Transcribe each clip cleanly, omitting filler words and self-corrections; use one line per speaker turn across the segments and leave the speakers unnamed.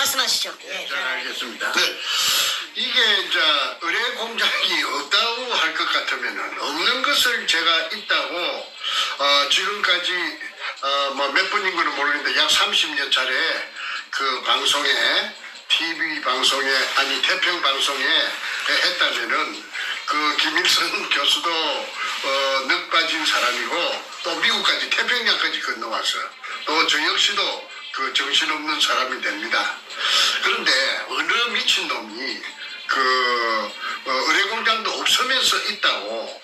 말씀하시죠.
네, 잘 알겠습니다. 네, 이게 이제 의뢰 공장이 없다고 할 것 같으면은 없는 것을 제가 있다고 지금까지 뭐 몇 분인 거는 모르겠는데 약 30여 차례 그 방송에 TV 방송에 아니 태평 방송에 했다면은 그 김일성 교수도 넉 빠진 사람이고 또 미국까지 태평양까지 건너왔어. 또 저 역시도 그 정신없는 사람이 됩니다. 그런데 어느 미친놈이 그 의뢰공장도 없으면서 있다고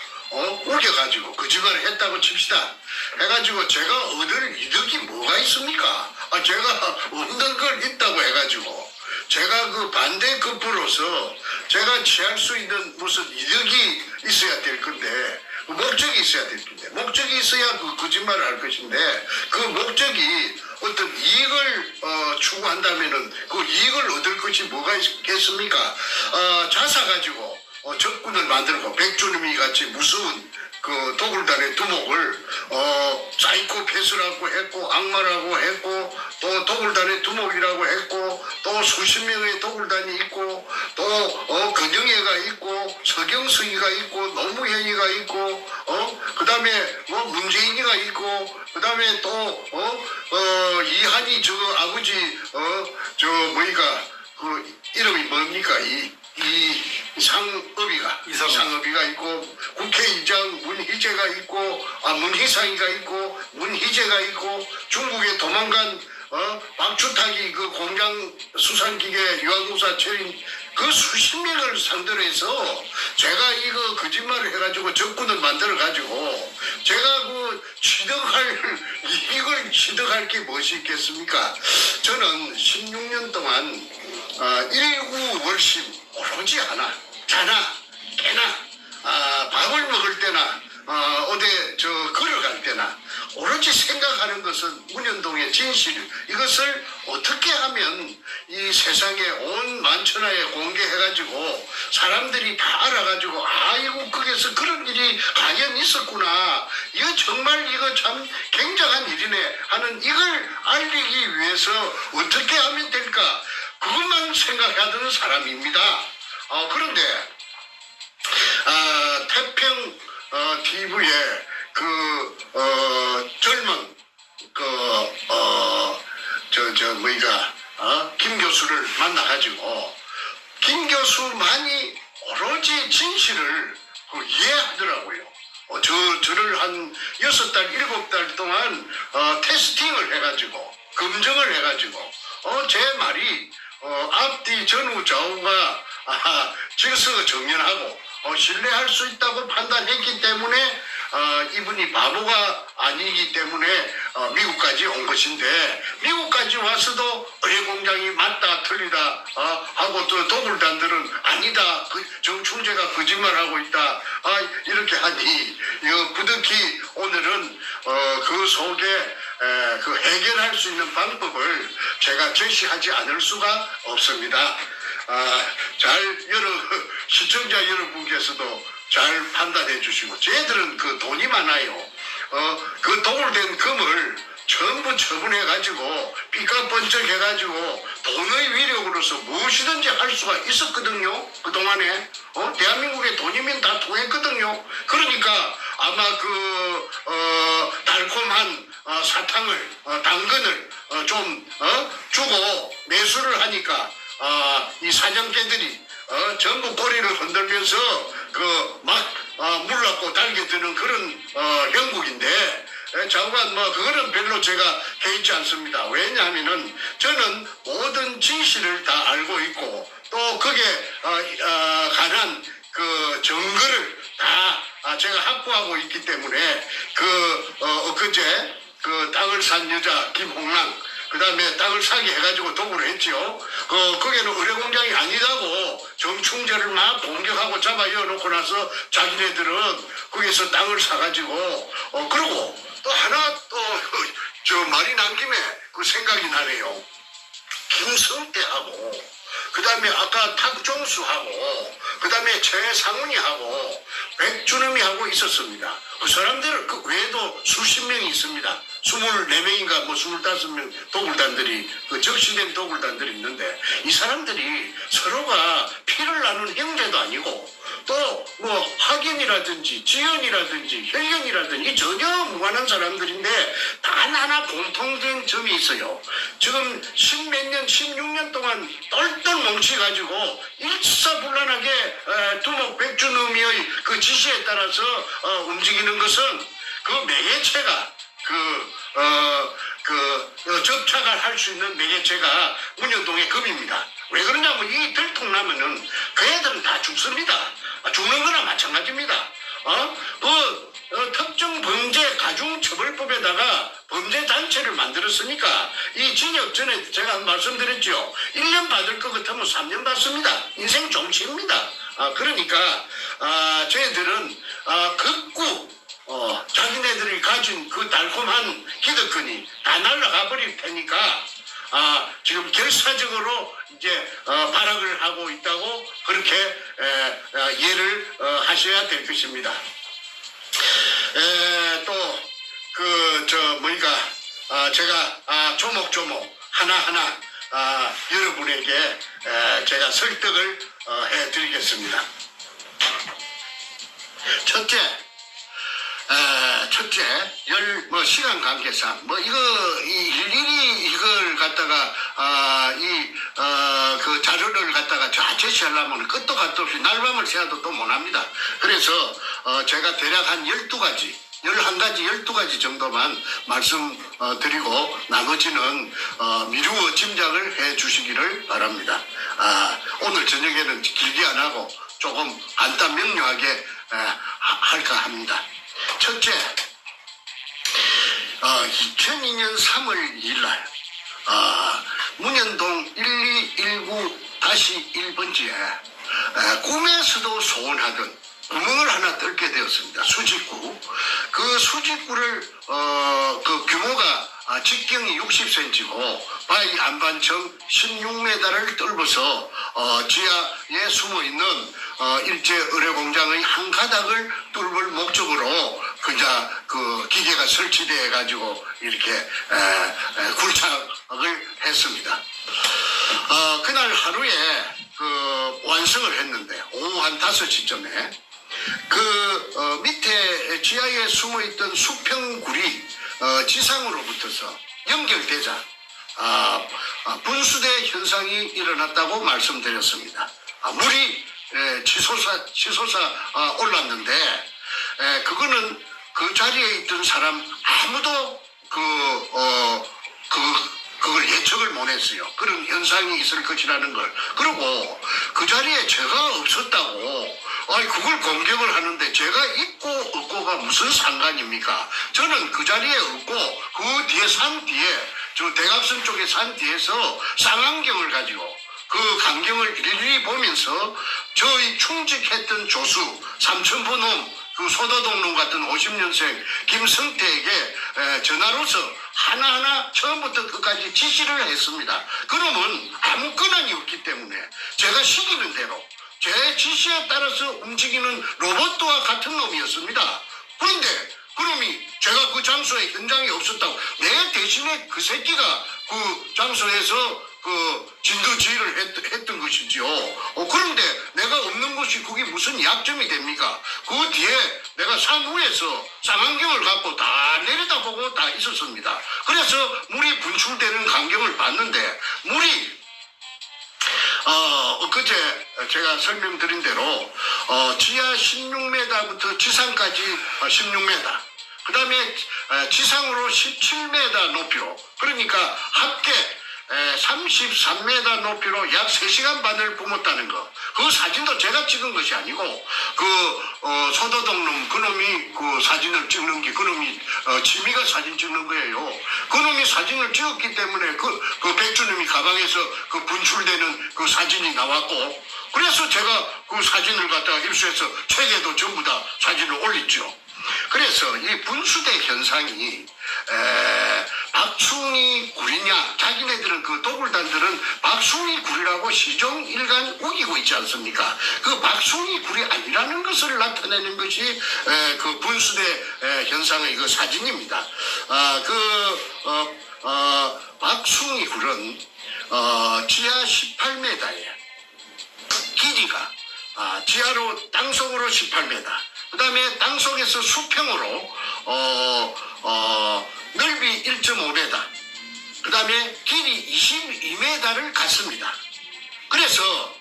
우겨가지고 거짓말을 했다고 칩시다. 해가지고 제가 얻을 이득이 뭐가 있습니까? 제가 없는 걸 있다고 해가지고 제가 그 반대 급부로서 제가 취할 수 있는 무슨 이득이 있어야 될 건데 목적이 있어야 될 텐데 목적이 있어야 그 거짓말을 할 것인데 그 목적이 어떤 이익을 추구한다면은 그 이익을 얻을 것이 뭐가 있겠습니까? 자사 가지고 적군을 만들고 백주님이 같이 무서운 그 도굴단의 두목을 사이코패스라고 했고 악마라고 했고 또 도굴단의 두목이라고 했고 또 수십 명의 도굴단이 있고 또 근영애가 있고 서경석이가 있고 노무현이가 있고 그 다음에 뭐 문재인이가 있고 그 다음에 또 이한이 저 아버지 저 뭐니까 그 이름이 뭡니까 이 상업이가 있고 국회의장 문희재가 있고 문희상이가 있고 문희재가 있고 중국에 도망간 박주탁이 그 공장 수산기계 유한공사 처린 그 수십 명을 상대로 해서 제가 이거 거짓말을 해가지고 적군을 만들어 가지고 제가 그 이걸 취득할 게 무엇이 있겠습니까? 저는 16년 동안 일구월심 오로지 하나 자나 깨나 밥을 먹을 때나 어디 걸어갈 때나 오로지 생각하는 것은 문현동의 진실 이것을 어떻게 하면 이 세상에 온 만천하에 공개해가지고 사람들이 다 알아가지고 이거 거기서 그런 일이 과연 있었구나 이거 정말 이거 참 굉장한 일이네 하는 이걸 알리기 위해서 어떻게 하면 될까 그것만 생각하던 사람입니다. 그런데 태평 TV에 그 젊은 김 교수를 만나가지고 김 교수만이 오로지 진실을 이해하더라고요. 저를 한 6달, 7달 동안 테스팅을 해가지고 검증을 해가지고 제 말이 앞뒤 전후 좌우가 질서정연하고 신뢰할 수 있다고 판단했기 때문에 이분이 바보가 아니기 때문에 미국까지 온 것인데 미국까지 와서도 의뢰공장이 맞다 틀리다 하고 또 도굴단들은 아니다 정충재가 거짓말하고 있다 이렇게 하니 부득이 오늘은 그 속에 그 해결할 수 있는 방법을 제가 제시하지 않을 수가 없습니다. 시청자 여러분께서도 잘 판단해 주시고 쟤들은 그 돈이 많아요. 그 도굴된 금을 전부 처분해 가지고 삐까번쩍 해 가지고 돈의 위력으로서 무엇이든지 할 수가 있었거든요. 그동안에 대한민국의 돈이면 다 통했거든요. 그러니까 아마 그 달콤한 사탕을 당근을 좀 주고 매수를 하니까 이 사냥개들이 전부 꼬리를 흔들면서 물납고 달겨드는 그런 형국인데 장관 그거는 별로 제가 개의치 않습니다. 왜냐하면은 저는 모든 진실을 다 알고 있고 또 거기에 관한 그 증거를 다 제가 확보하고 있기 때문에 엊그제 그 땅을 산 여자 김홍랑 그 다음에 땅을 사기 해가지고 도구를 했지요. 거기는 의뢰공장이 아니다고 정충재를 막 공격하고 잡아 이어놓고 나서 자기네들은 거기서 땅을 사가지고 그러고 또 하나 또 말이 난 김에 그 생각이 나네요. 김성태하고 그 다음에 아까 탁종수하고, 그 다음에 최상훈이하고, 백준음이하고 있었습니다. 그 사람들, 그 외에도 수십 명이 있습니다. 24명인가 뭐 25명 도굴단들이, 그 적시된 도굴단들이 있는데, 이 사람들이 서로가 피를 나눈 형제도 아니고, 또 뭐 학연이라든지 지연이라든지 혈연이라든지 전혀 무관한 사람들인데 단 하나 공통된 점이 있어요. 지금 16년 동안 똘똘 뭉치가지고 일사불란하게 두목 백준음이의 그 지시에 따라서 움직이는 것은 그 매개체가 접착을 할 수 있는 매개체가 문현동의 급입니다. 왜 그러냐면 이 들통나면은 그 애들은 다 죽습니다. 죽는 거나 마찬가지입니다. 특정 범죄 가중처벌법에다가 범죄 단체를 만들었으니까 이 징역 전에 제가 말씀드렸죠. 1년 받을 것 같으면 3년 받습니다. 인생 종치입니다. 그러니까 저희들은 극구 자기네들이 가진 그 달콤한 기득권이 다 날아가 버릴 테니까 지금 결사적으로 이제 발악을 하고 있다고 그렇게 이해를 하셔야 될 것입니다. 또 제가 조목조목 하나하나 여러분에게 제가 설득을 해드리겠습니다. 첫째, 시간 관계상, 일일이 이걸 갖다가, 그 자료를 갖다가 제시하려면 끝도 갓도 없이 날밤을 새도 또 못합니다. 그래서, 제가 대략 한 12가지, 12가지 정도만 말씀드리고, 나머지는, 미루어 짐작을 해 주시기를 바랍니다. 오늘 저녁에는 길게 안 하고, 조금 간단 명료하게, 할까 합니다. 첫째, 2002년 3월 2일 날, 문현동 1219-1번지에 꿈에서도 소원하던 구멍을 하나 뚫게 되었습니다. 수직구. 그 수직구를, 그 규모가 직경이 60cm고, 바위 안반청 16m를 뚫어서, 지하에 숨어있는, 일제 의뢰공장의 한 가닥을 뚫을 목적으로, 그 기계가 설치되어 가지고, 이렇게, 굴착을 했습니다. 그날 하루에, 완성을 했는데, 오후 한 5시쯤에, 밑에 지하에 숨어있던 수평굴이 지상으로부터서 연결되자 분수대 현상이 일어났다고 말씀드렸습니다. 물이 치솟아 올랐는데 그거는 그 자리에 있던 사람 아무도 그걸 예측을 못했어요. 그런 현상이 있을 것이라는 걸. 그리고 그 자리에 제가 없었다고 그걸 공격을 하는데 제가 있고 없고가 무슨 상관입니까? 저는 그 자리에 없고 그 뒤에 산 뒤에 저 대각선 쪽에 산 뒤에서 쌍안경을 가지고 그 광경을 일일이 보면서 저희 충직했던 조수 삼천포놈 그 소도동놈 같은 50년생 김성태에게 전화로서 하나하나 처음부터 끝까지 지시를 했습니다. 그러면 아무 권한이 없기 때문에 제가 시키는 대로 제 지시에 따라서 움직이는 로봇과 같은 놈이었습니다. 그런데 그놈이 제가 그 장소에 현장에 없었다고 내 대신에 그 새끼가 그 장소에서 그 진두지휘를 했던 것이지요. 그런데 내가 없는 것이 그게 무슨 약점이 됩니까? 그 뒤에 내가 산 위에서 쌍안경을 갖고 다 내려다보고 다 있었습니다. 그래서 물이 분출되는 광경을 봤는데 물이 엊그제 제가 설명드린 대로 지하 16m부터 지상까지 16m 그 다음에 지상으로 17m 높이로 그러니까 합계 33m 높이로 약 3시간 반을 뿜었다는 거. 그 사진도 제가 찍은 것이 아니고 소도동놈 그놈이 그 사진을 찍는 게 그놈이 취미가 사진 찍는 거예요. 그놈이 사진을 찍었기 때문에 그 백주님이 가방에서 그 분출되는 그 사진이 나왔고 그래서 제가 그 사진을 갖다가 입수해서 책에도 전부 다 사진을 올렸죠. 그래서 이 분수대 현상이 박충희 굴이냐, 자기네들은 그 도굴단들은 박충희 굴이라고 시종일관 우기고 있지 않습니까? 그 박충희 굴이 아니라는 것을 나타내는 것이 그 분수대 현상의 그 사진입니다. 박충희 굴은 지하 18m예요. 길이가 지하로 땅속으로 18m, 그 다음에 땅속에서 수평으로 넓이 1.5m, 그 다음에 길이 22m를 갖습니다. 그래서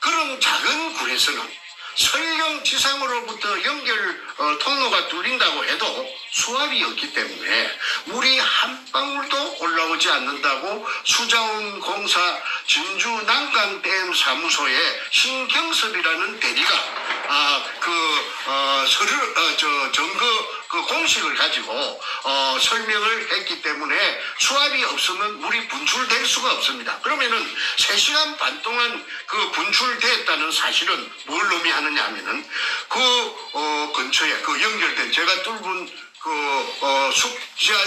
그런 작은 굴에서는 설령 지상으로부터 연결 통로가 뚫린다고 해도 수압이 없기 때문에 물이 한 방울도 올라오지 않는다고 수자원공사 진주 난강댐 사무소의 신경섭이라는 대리가 점거 공식을 가지고 설명을 했기 때문에 수압이 없으면 물이 분출될 수가 없습니다. 그러면은 3시간 반 동안 그 분출됐다는 사실은 뭘 의미하느냐 하면은 근처에 연결된 제가 뚫은 지하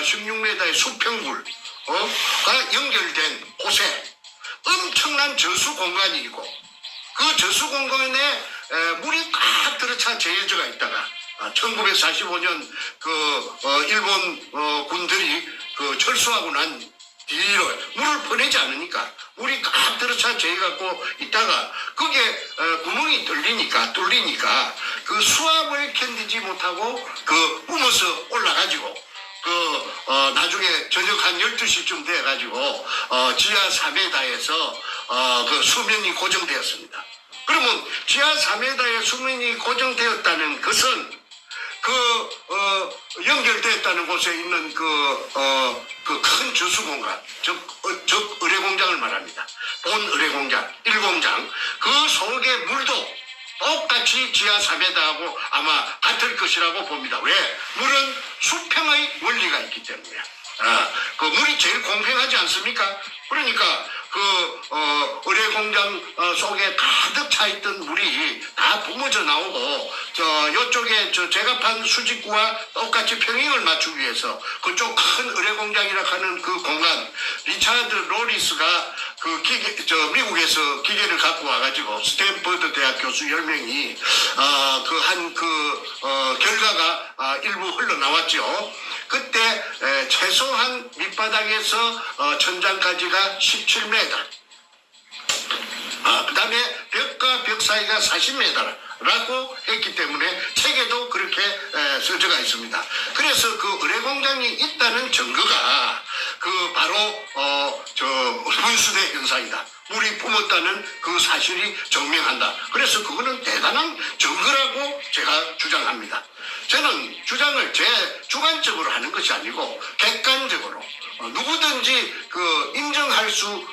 16m의 수평굴 가 연결된 곳에 엄청난 저수 공간이 있고, 그 저수 공간에 물이 꽉 들어차 재해져가 있다가 1945년 일본 군들이 철수하고 난 뒤로 물을 퍼내지 않으니까 물이 꽉 들어차 재해갖고 있다가 그게 구멍이 뚫리니까 그 수압을 견디지 못하고 뿜어서 올라가지고 나중에 저녁 한 12시쯤 돼가지고 지하 4m에서 수면이 고정되었습니다. 그러면 지하 4m의 수면이 고정되었다는 것은 연결되었다는 곳에 있는 큰 저수 공간, 즉 의뢰공장을 말합니다. 본 의뢰공장, 1공장, 그 속의 물도 똑같이 지하 4m하고 아마 같을 것이라고 봅니다. 왜? 물은 수평의 원리가 있기 때문에. 물이 제일 공평하지 않습니까? 그러니까 의뢰공장 속에 가득 차 있던 물이 다 뿜어져 나오고 이쪽에 제가 판 수직구와 똑같이 평행을 맞추기 위해서 그쪽 큰 의뢰공장이라 하는 그 공간, 리차드 로리스가 미국에서 기계를 갖고 와가지고 스탠퍼드 대학 교수 10명이 결과가 일부 흘러나왔죠. 그때 최소한 밑바닥에서 천장까지가 17m, 그 다음에 벽과 벽 사이가 40m라고 했기 때문에 책에도 그렇게 써져가 있습니다. 그래서 그 의뢰공장이 있다는 증거가 바로 분수대 현상이다. 물이 뿜었다는 그 사실이 증명한다. 그래서 그거는 대단한 증거라고 제가 주장합니다. 저는 주장을 제 주관적으로 하는 것이 아니고 객관적으로 누구든지 인정할 수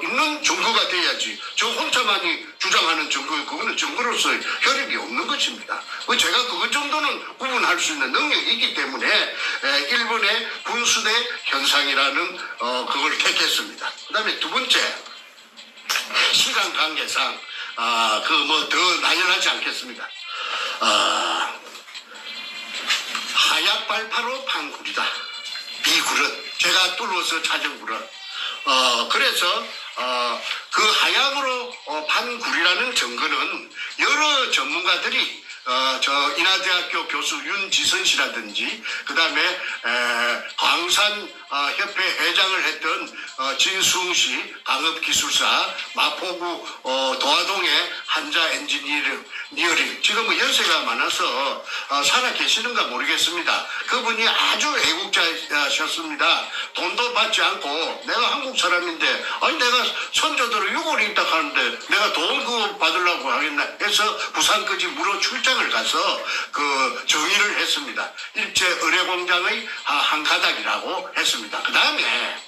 있는 증거가 돼야지 저 혼자만이 주장하는 증거, 그거는 증거로서 혈입이 없는 것입니다. 제가 그것 정도는 구분할 수 있는 능력이 있기 때문에 일본의 분수대 현상이라는 그걸 택했습니다. 그 다음에 두 번째, 시간 관계상 더 나열하지 않겠습니다. 하약 발파로 판 굴이다. 이 굴은 제가 뚫어서 찾은 굴은 그래서 그 하약으로 판 굴이라는 증거는 여러 전문가들이 인하대학교 교수 윤지선 씨라든지 그 다음에 광산 협회 회장을 했던 진수웅 씨, 강업기술사, 마포구 도화동의 한자 엔지니어링, 지금은 연세가 많아서 살아 계시는가 모르겠습니다. 그분이 아주 애국자셨습니다. 돈도 받지 않고 내가 한국 사람인데 내가 선조들을 유골이 있다 하는데 내가 돈 그거 받으려고 하겠나 해서 부산까지 무료 출장을 가서 정의를 했습니다. 일제 의뢰공장의 한 가닥이라고 했습니다. 그 다음에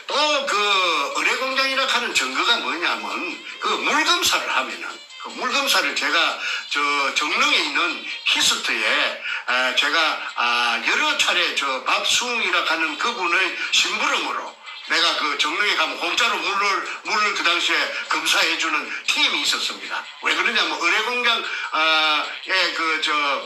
또 의뢰공장이라 하는 증거가 뭐냐면 물검사를 하면은 물검사를 제가 정릉에 있는 히스트에 제가 여러 차례 박수웅이라 하는 그분의 심부름으로 내가 그 정릉에 가면 공짜로 물을 그 당시에 검사해주는 팀이 있었습니다. 왜 그러냐면 의뢰공장에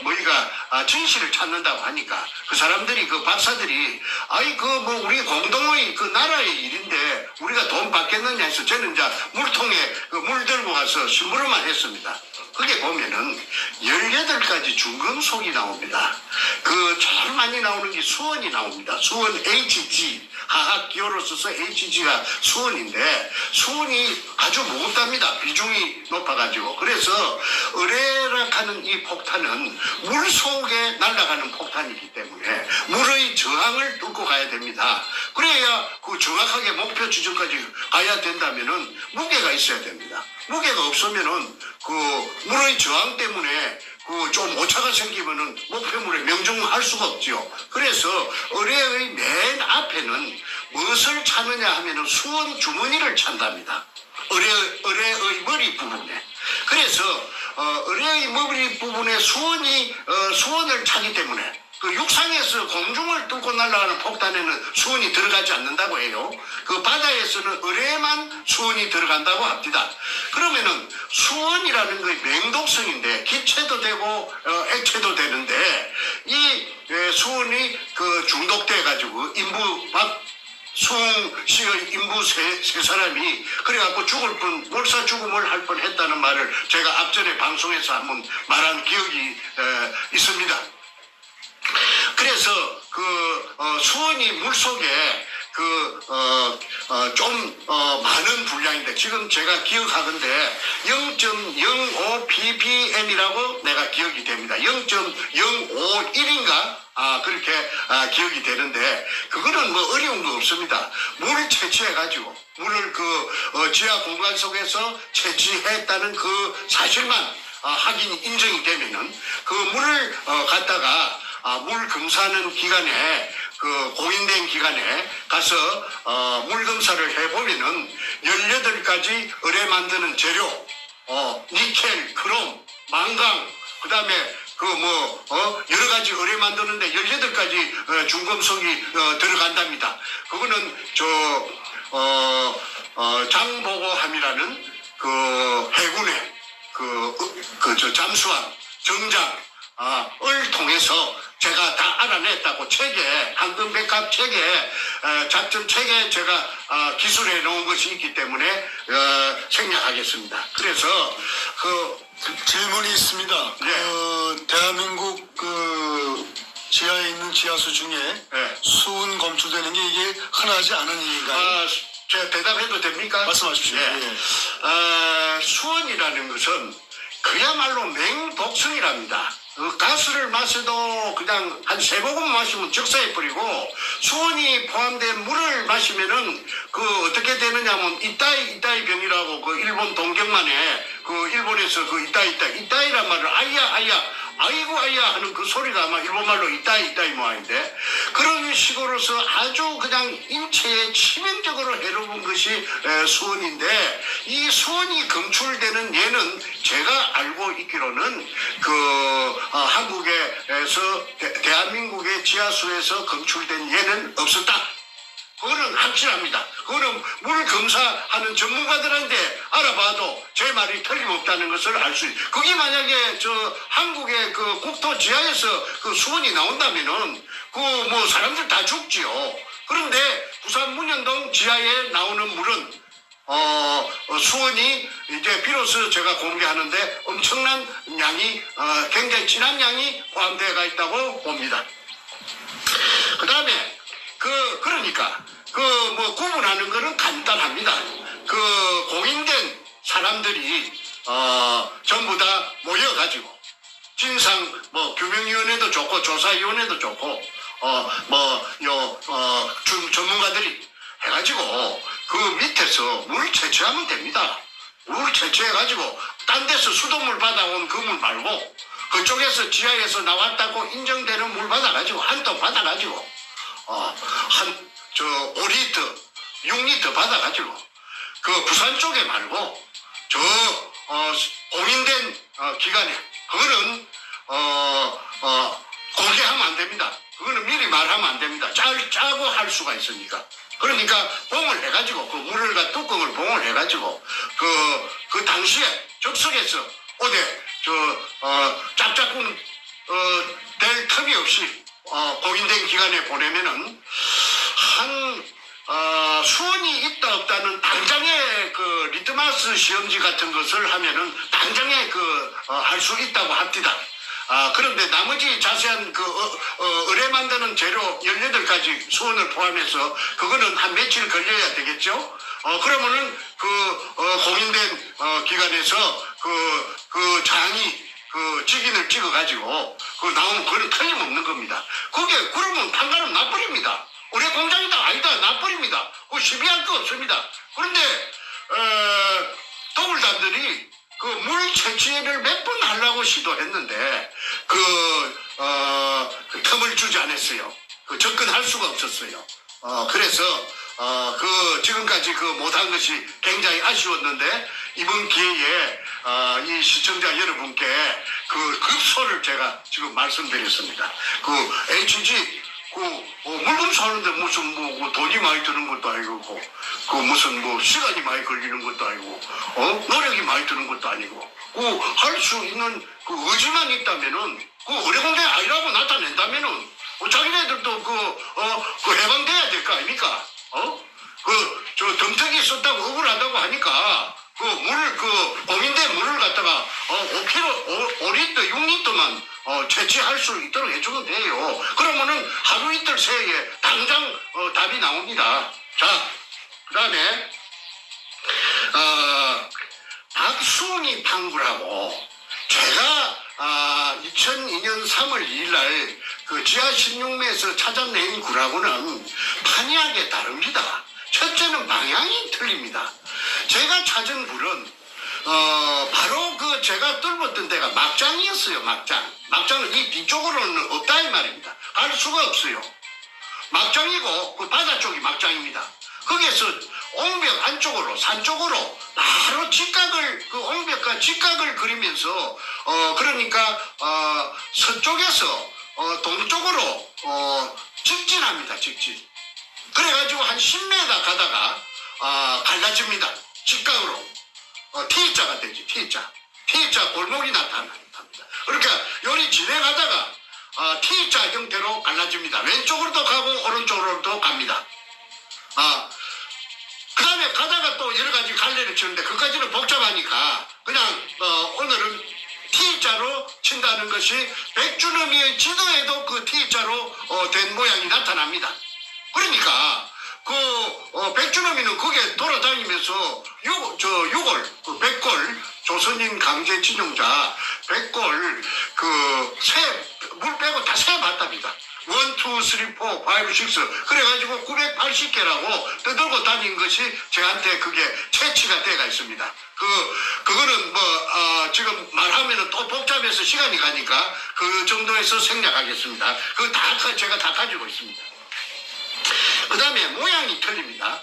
뭐이가 진실을 찾는다고 하니까 그 사람들이 그 박사들이 아이 그 뭐 우리 공동의 그 나라의 일인데 우리가 돈 받겠느냐 해서 저는 이제 물통에 그 물 들고 가서 심부름만 했습니다. 그게 보면은 18가지 중금속이 나옵니다. 그 제일 많이 나오는 게 수원이 나옵니다. 수원 HG, 화학 기호로 써서 HG가 수원인데 수원이 아주 무겁답니다. 비중이 높아가지고. 그래서 의뢰락하는 이 폭탄은 물 속에 날아가는 폭탄이기 때문에 물의 저항을 뚫고 가야 됩니다. 그래야 그 정확하게 목표 지점까지 가야 된다면은 무게가 있어야 됩니다. 무게가 없으면은 그 물의 저항 때문에 그 좀 오차가 생기면은 목표물에 명중할 수가 없죠. 그래서 의뢰의 맨 앞에는 무엇을 찾느냐 하면은 수원 주머니를 찬답니다. 의뢰의 머리 부분에. 그래서 의뢰의 머리 부분에 수원을 차기 때문에 그 육상에서 공중을 뚫고 날아가는 폭탄에는 수온이 들어가지 않는다고 해요. 그 바다에서는 의뢰에만 수온이 들어간다고 합니다. 그러면은 수온이라는 게 맹독성인데 기체도 되고 액체도 되는데 이 수온이 그 중독돼 가지고 수웅 씨의 인부 세 사람이 그래갖고 죽을 뻔 몰사 죽음을 할 뻔했다는 말을 제가 앞전에 방송에서 한번 말한 기억이 있습니다. 그래서 수온이 물속에 많은 분량인데 지금 제가 기억하건데 0.05 ppm이라고 내가 기억이 됩니다. 0.051인가? 그렇게 기억이 되는데 그거는 뭐 어려운 거 없습니다. 물을 채취해가지고 물을 지하 공간 속에서 채취했다는 그 사실만 확인이 인정이 되면은 그 물을 갖다가 물 검사하는 기관에 공인된 기관에 가서 물 검사를 해보면은 18가지 의뢰 만드는 재료 니켈, 크롬, 망강 그 다음에 여러 가지 의뢰 만드는데 18가지 중금속이 들어간답니다. 그거는 장보고함이라는 해군의 잠수함 정장 을 통해서 제가 다 알아냈다고 책에 황금백합 책에 작전 책에 제가 기술해 놓은 것이 있기 때문에 생략하겠습니다. 그래서
질문이 있습니다.
네.
대한민국 지하에 있는 지하수 중에
네.
수은 검출되는 게 이게 흔하지 않은 일인가요?
제가 대답해도 됩니까?
말씀하십시오.
네.
예.
수원이라는 것은 그야말로 맹독성이랍니다. 가스를 마셔도 그냥 한 3모금 마시면 적사해 버리고 수온이 포함된 물을 마시면은 어떻게 되느냐면 이따이 병이라고 일본 동경만에 일본에서 이따이란 말을 아이야 아이고 아이야 하는 그 소리가 아마 일본말로 이따이 모양인데 그런 식으로서 아주 그냥 인체에 치명적으로 해로운 것이 수온인데 이 수온이 검출되는 예는 제가 알고 있기로는 한국에서 대한민국의 지하수에서 검출된 예는 없었다. 그거는 확실합니다. 그거는 물 검사하는 전문가들한테 알아봐도 제 말이 틀림없다는 것을 알 수 있어요. 그게 만약에 한국의 국토 지하에서 수온이 나온다면은 사람들 다 죽지요. 그런데 부산 문현동 지하에 나오는 물은 수온이 이제 비로소 제가 공개하는데 엄청난 양이 굉장히 진한 양이 포함되어 있다고 봅니다. 그 다음에 그러니까 구분하는 거는 간단합니다. 공인된 사람들이 전부 다 모여가지고 진상 규명위원회도 좋고 조사위원회도 좋고 전문가들이 해가지고 밑에서 물 채취하면 됩니다. 물 채취해가지고 딴 데서 수돗물 받아온 그 물 말고 그쪽에서 지하에서 나왔다고 인정되는 물 받아가지고 한 통 받아가지고 5리터, 6리터 받아가지고 부산 쪽에 말고 공인된 기관에 그거는 공개하면 안 됩니다. 그거는 미리 말하면 안 됩니다. 짜고 할 수가 있으니까. 그러니까 봉을 해가지고 그 물을과 뚜껑을 봉을 해가지고 그 당시에 적석에서 어디 짝짝꿍 될 틈이 없이 공인된 기간에 보내면은 수원이 있다 없다는 당장의 그 리트마스 시험지 같은 것을 하면은 당장에 할 수 있다고 합니다. 그런데 나머지 자세한 의뢰 만드는 재료 18가지 수원을 포함해서 그거는 한 며칠 걸려야 되겠죠? 그러면은 공인된 기관에서 그 장이 직인을 찍어가지고 나오면 그건 틀림없는 겁니다. 그러면 판가름 나버립니다. 의뢰 공장이다 아니다 나버립니다. 시비할 거 없습니다. 그런데 더블단들이 물 채취를 몇 번 하려고 시도했는데 틈을 주지 않았어요. 접근할 수가 없었어요. 그래서 지금까지 못한 것이 굉장히 아쉬웠는데 이번 기회에 이 시청자 여러분께 급소를 제가 지금 말씀드렸습니다. HG 물건 사는데 무슨 돈이 많이 드는 것도 아니고 무슨 시간이 많이 걸리는 것도 아니고 노력이 많이 드는 것도 아니고 할 수 있는 의지만 있다면은 의뢰공장이 아니라고 나타낸다면은 자기네들도 해방돼야 될 거 아닙니까? 덤터기 썼다고 억울하다고 하니까 공인된 물을 갖다가 5리터 6리터만 채취할 수 있도록 해주면 돼요. 그러면은 하루 이틀 새에 당장 답이 나옵니다. 자, 그 다음에 박수홍이 판구라고 제가 2002년 3월 2일날 지하 16매에서 찾아낸 구라고는 판이하게 다릅니다. 첫째는 방향이 틀립니다. 제가 찾은 굴은 바로 제가 뚫었던 데가 막장이었어요. 막장은 이 뒤쪽으로는 없다 이 말입니다. 갈 수가 없어요. 막장이고 바다 쪽이 막장입니다. 거기에서 옹벽 안쪽으로 산 쪽으로 바로 옹벽과 직각을 그리면서 그러니까 서쪽에서 동쪽으로 직진합니다. 직진. 그래가지고 한 10m 가다가 갈라집니다. 직각으로. T자가 되지. T자 골목이 나타납니다. 그러니까 요리 진행하다가 T자 형태로 갈라집니다. 왼쪽으로도 가고 오른쪽으로도 갑니다. 그 다음에 가다가 또 여러 가지 갈래를 치는데 그까지는 복잡하니까 그냥 오늘은 T자로 친다는 것이 백준어미의 지도에도 T자로 된 모양이 나타납니다. 그러니까 백준어미는 거기에 돌아다니면서 백골 조선인 강제 진용자 백골 물 빼고 다 세봤답니다. 1, 2, 3, 4, 5, 6 그래가지고 980개라고 떠들고 다닌 것이 저한테 그게 채취가 돼가 있습니다. 그거는 지금 말하면은 또 복잡해서 시간이 가니까 그 정도에서 생략하겠습니다. 제가 다 가지고 있습니다. 그 다음에 모양이 틀립니다.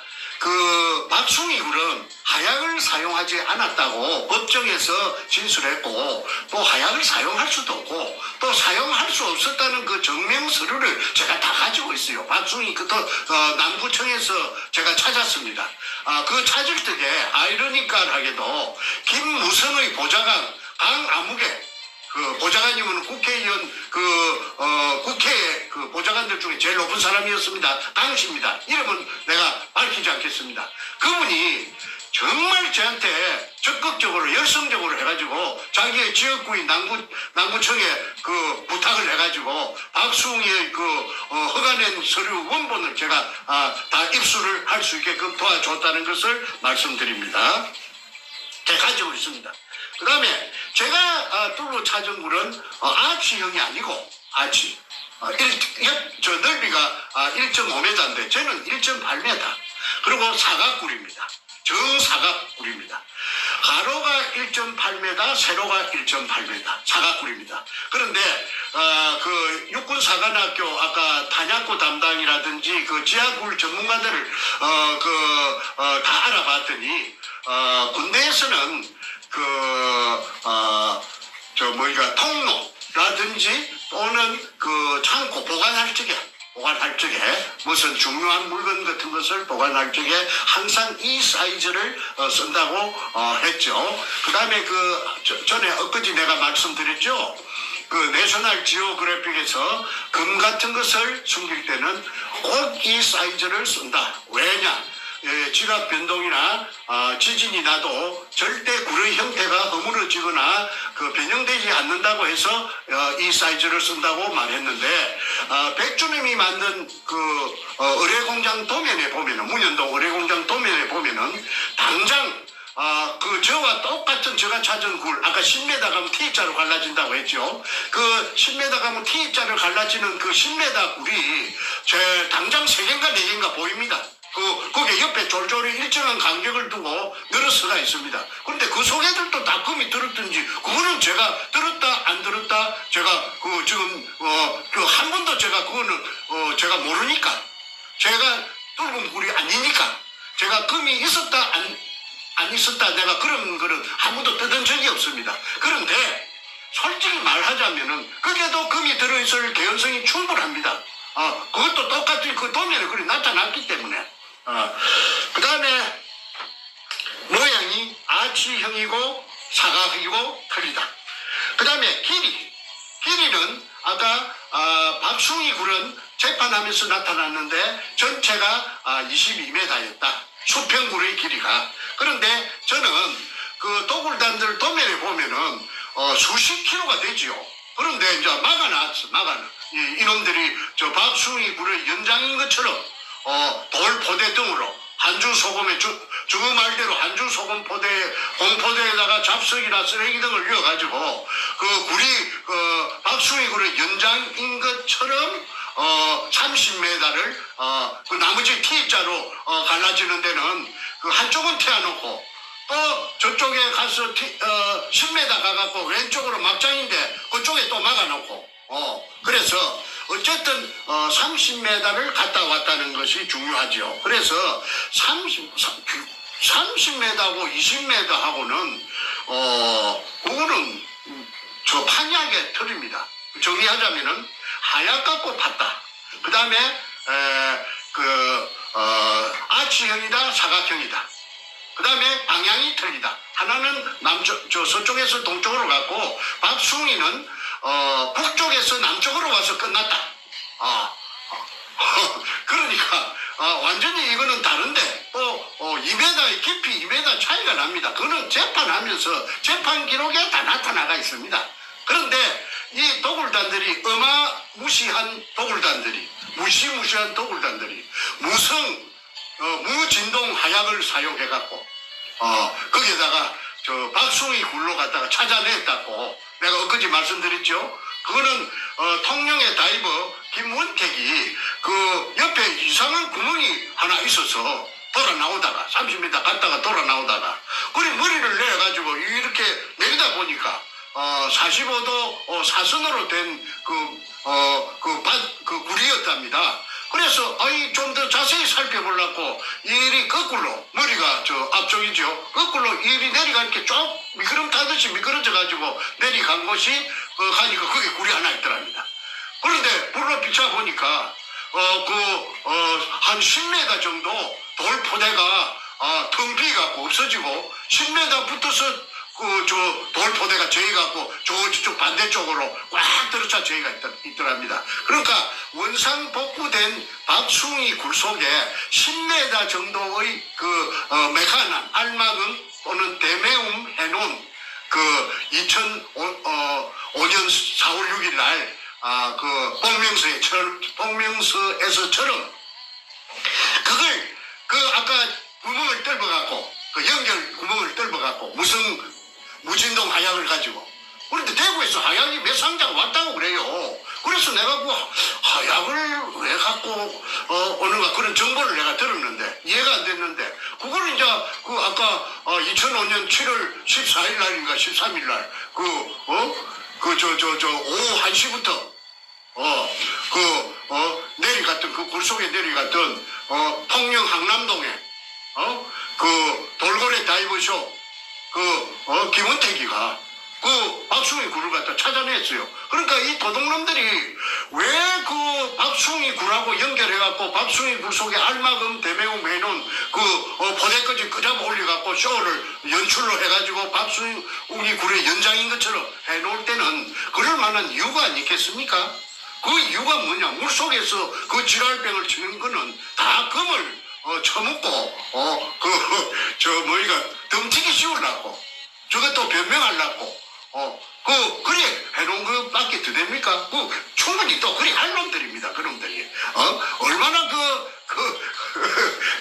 박숭이 굴은 하약을 사용하지 않았다고 법정에서 진술했고 또 하약을 사용할 수도 없고 또 사용할 수 없었다는 정명 서류를 제가 다 가지고 있어요. 박숭이 남구청에서 제가 찾았습니다. 찾을 때에 아이러니컬하게도 김무성의 보좌관 강아무개 보좌관이면 국회의원 국회 보좌관들 중에 제일 높은 사람이었습니다. 당시입니다. 이름은 내가 밝히지 않겠습니다. 그분이 정말 저한테 적극적으로 열성적으로 해가지고 자기의 지역구인 남구청에 부탁을 해가지고 박수홍의 허가낸 서류 원본을 제가 다 입수를 할 수 있게끔 도와줬다는 것을 말씀드립니다. 제가 가지고 있습니다. 그 다음에 제가 뚫로 찾은 굴은 아치형이 아니고 아치 넓이가 1.5m인데 저는 1.8m 그리고 사각굴입니다. 정사각굴입니다. 가로가 1.8m 세로가 1.8m 사각굴입니다. 그런데 육군사관학교 아까 단약고 담당이라든지 지하굴 전문가들을 다 알아봤더니 군대에서는 통로라든지 또는 창고 보관할 적에 보관할 적에 무슨 중요한 물건 같은 것을 보관할 적에 항상 이 사이즈를 쓴다고 했죠. 그 다음에 전에 엊그제 내가 말씀드렸죠. 그 내셔널 지오그래픽에서 금 같은 것을 숨길 때는 꼭 이 사이즈를 쓴다. 왜냐? 지각 변동이나 지진이 나도 절대 구르의 형태가 허물어지거나 변형되지 않는다고 해서 이 사이즈를 쓴다고 말했는데, 백주님이 만든 의뢰공장 도면에 보면은, 문현동 의뢰공장 도면에 보면은 당장 저와 똑같은 제가 찾은 굴, 아까 10m 가면 T자로 갈라진다고 했죠. 그 10m 가면 T자로 갈라지는 그 10m 굴이 당장 3개인가 4개인가 보입니다. 거기에 옆에 졸졸이 일정한 간격을 두고 늘어서가 있습니다. 그런데 그 속에들도 다 금이 들었든지, 그거는 제가 들었다, 안 들었다, 제가 지금, 한 번도 제가 그거는, 제가 모르니까, 제가 뚫은 굴이 아니니까, 제가 금이 있었다, 안 있었다, 내가 그런 거는 한 번도 뜯은 적이 없습니다. 그런데, 솔직히 말하자면은, 거기에도 금이 들어있을 개연성이 충분합니다. 그것도 똑같이 그 도면에 그리 나타났기 때문에. 그 다음에 모양이 아치형이고 사각이고 틀리다. 그 다음에 길이는 아까 박숭이 굴은 재판하면서 나타났는데 전체가 22m였다. 수평굴의 길이가. 그런데 저는 그 도굴단들 도면에 보면은 수십 킬로가 되지요. 그런데 이제 막아놨어. 이놈들이 저 박숭이 굴의 연장인 것처럼 돌포대 등으로 한주 소금에 주그 말대로 한주 소금 포대에 공포대에다가 잡석이나 쓰레기 등을 넣어가지고 그 굴이 박숭이 굴의 연장인 것처럼 30m를 그 나머지 T자로 갈라지는 데는 그 한쪽은 태워놓고 또 저쪽에 가서 10m 가갖고 왼쪽으로 막장인데 그쪽에 또 막아놓고 그래서 어쨌든 30m를 갔다 왔다는 것이 중요하죠. 그래서 30m하고 20m하고는 그거는 저 판약의 틀입니다. 정리하자면은 하얗갖고 봤다. 그 다음에 아치형이다, 사각형이다. 그 다음에 방향이 틀리다. 하나는 서쪽에서 동쪽으로 갔고 박숭이는 북쪽에서 남쪽으로 와서 끝났다. 그러니까 완전히 이거는 다른데 또 2m의 깊이 2m 차이가 납니다. 그거는 재판하면서 재판 기록에 다 나타나가 있습니다. 그런데 이 도굴단들이 무시무시한 도굴단들이 무진동 하약을 사용해갖고 거기에다가 저 박숭이 굴로 갖다가 찾아냈다고 내가 엊그제 말씀드렸죠. 그거는 통영의 다이버 김원택이 그 옆에 이상한 구멍이 하나 있어서 돌아 나오다가 30m 갔다가 돌아 나오다가 그리 머리를 내가지고 이렇게 내리다 보니까 45도 사선으로 된 그 굴이었답니다. 그래서 좀 더 자세히 살펴보려고 일이 거꾸로 머리가 저 앞쪽이죠. 거꾸로 일이 내려가니까 쭉 미끄럼 타듯이 미끄러져 가지고 내려간 곳이 가니까 거기 굴이 하나 있더랍니다. 그런데 불로 비춰 보니까 한 10m 정도 돌포대가 텅 비갖고 없어지고 10m 붙어서 돌포대가 저희갖고 저쪽 반대쪽으로 꽉 들어차 저희가 있더랍니다. 그러니까 원상 복구된 박숭이 굴 속에 10m 정도의 메카난, 알마금 또는 데메움 해놓은 2005년 4월 6일 날 복명서에서처럼 그걸 아까 구멍을 뚫어갖고 연결 구멍을 뚫어갖고 무진동 하약을 가지고 그런데 대구에서 하약이 몇 상자가 왔다고 그래요. 그래서 내가 하약을 왜 갖고 오는가 그런 정보를 내가 들었는데 이해가 안 됐는데 그걸 이제 아까 2005년 7월 14일 날인가 13일 날 오후 1시부터 내려갔던 그 굴속에 내려갔던 통영 항남동에 돌고래 다이버쇼 김원택이가 박숭이 굴을 갖다 찾아냈어요. 그러니까 이 도둑놈들이 왜 그 박숭이 굴하고 연결해갖고 박숭이 굴 속에 알마금 대매금 해놓은 그 포대까지 끄잡아 올려갖고 쇼를 연출로 해가지고 박숭이 굴의 연장인 것처럼 해놓을 때는 그럴 만한 이유가 아니겠습니까? 그 이유가 뭐냐? 물속에서 그 지랄병을 치는 거는 다 금을 처먹고 뭐이가 덤치기 씌우려고 저것도 변명하려고 그래 해놓은 것밖에 더 됩니까? 충분히 또 그래 할 놈들입니다. 그놈들이 얼마나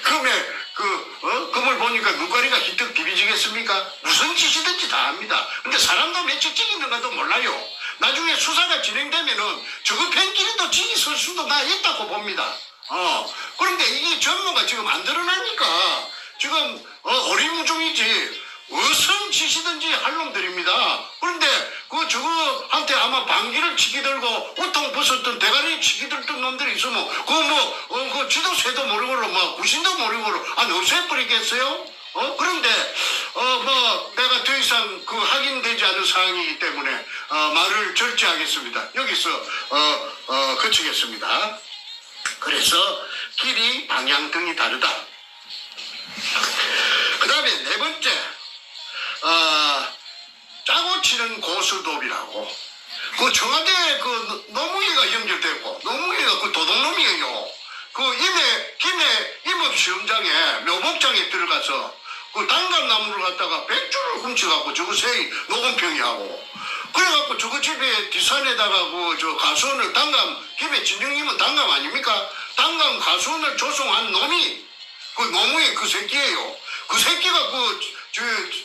금에 금을 보니까 눈가리가 희뜩 비비지겠습니까? 무슨 짓이든지 다 합니다. 근데 사람도 며칠 찍있는가도 몰라요. 나중에 수사가 진행되면은 저거 팬끼리도 지기 설 수도 나 있다고 봅니다. 그런데 이게 전모가 지금 안 드러나니까 지금 어리무중이지 어떤 짓이든지 할 놈들입니다. 그런데 저거한테 아마 방귀를 치기 들고 우통 벗었던 대가리 치기 들던 놈들이 있으면 그 지도새도 모르고 막 구신도 모르고 안 없애버리겠어요? 그런데 내가 더 이상 확인되지 않은 사항이기 때문에 말을 절제하겠습니다. 여기서 그치겠습니다. 그래서 길이 방향등이 다르다. 그 다음에 네 번째 짜고 치는 고수톱이라고 청와대 노무이가 연결되고 노무이가 도둑놈이에요. 김해 임업시험장에 묘목장에 들어가서 단감나무를 갖다가 100줄을 훔쳐갖고 저거 세이 녹음평이하고 그래갖고 저거 집에 뒷산에다가 가수원을 김해 진영님은 단감 아닙니까? 단감 가수원을 조성한 놈이 노무의 새끼예요. 그 새끼가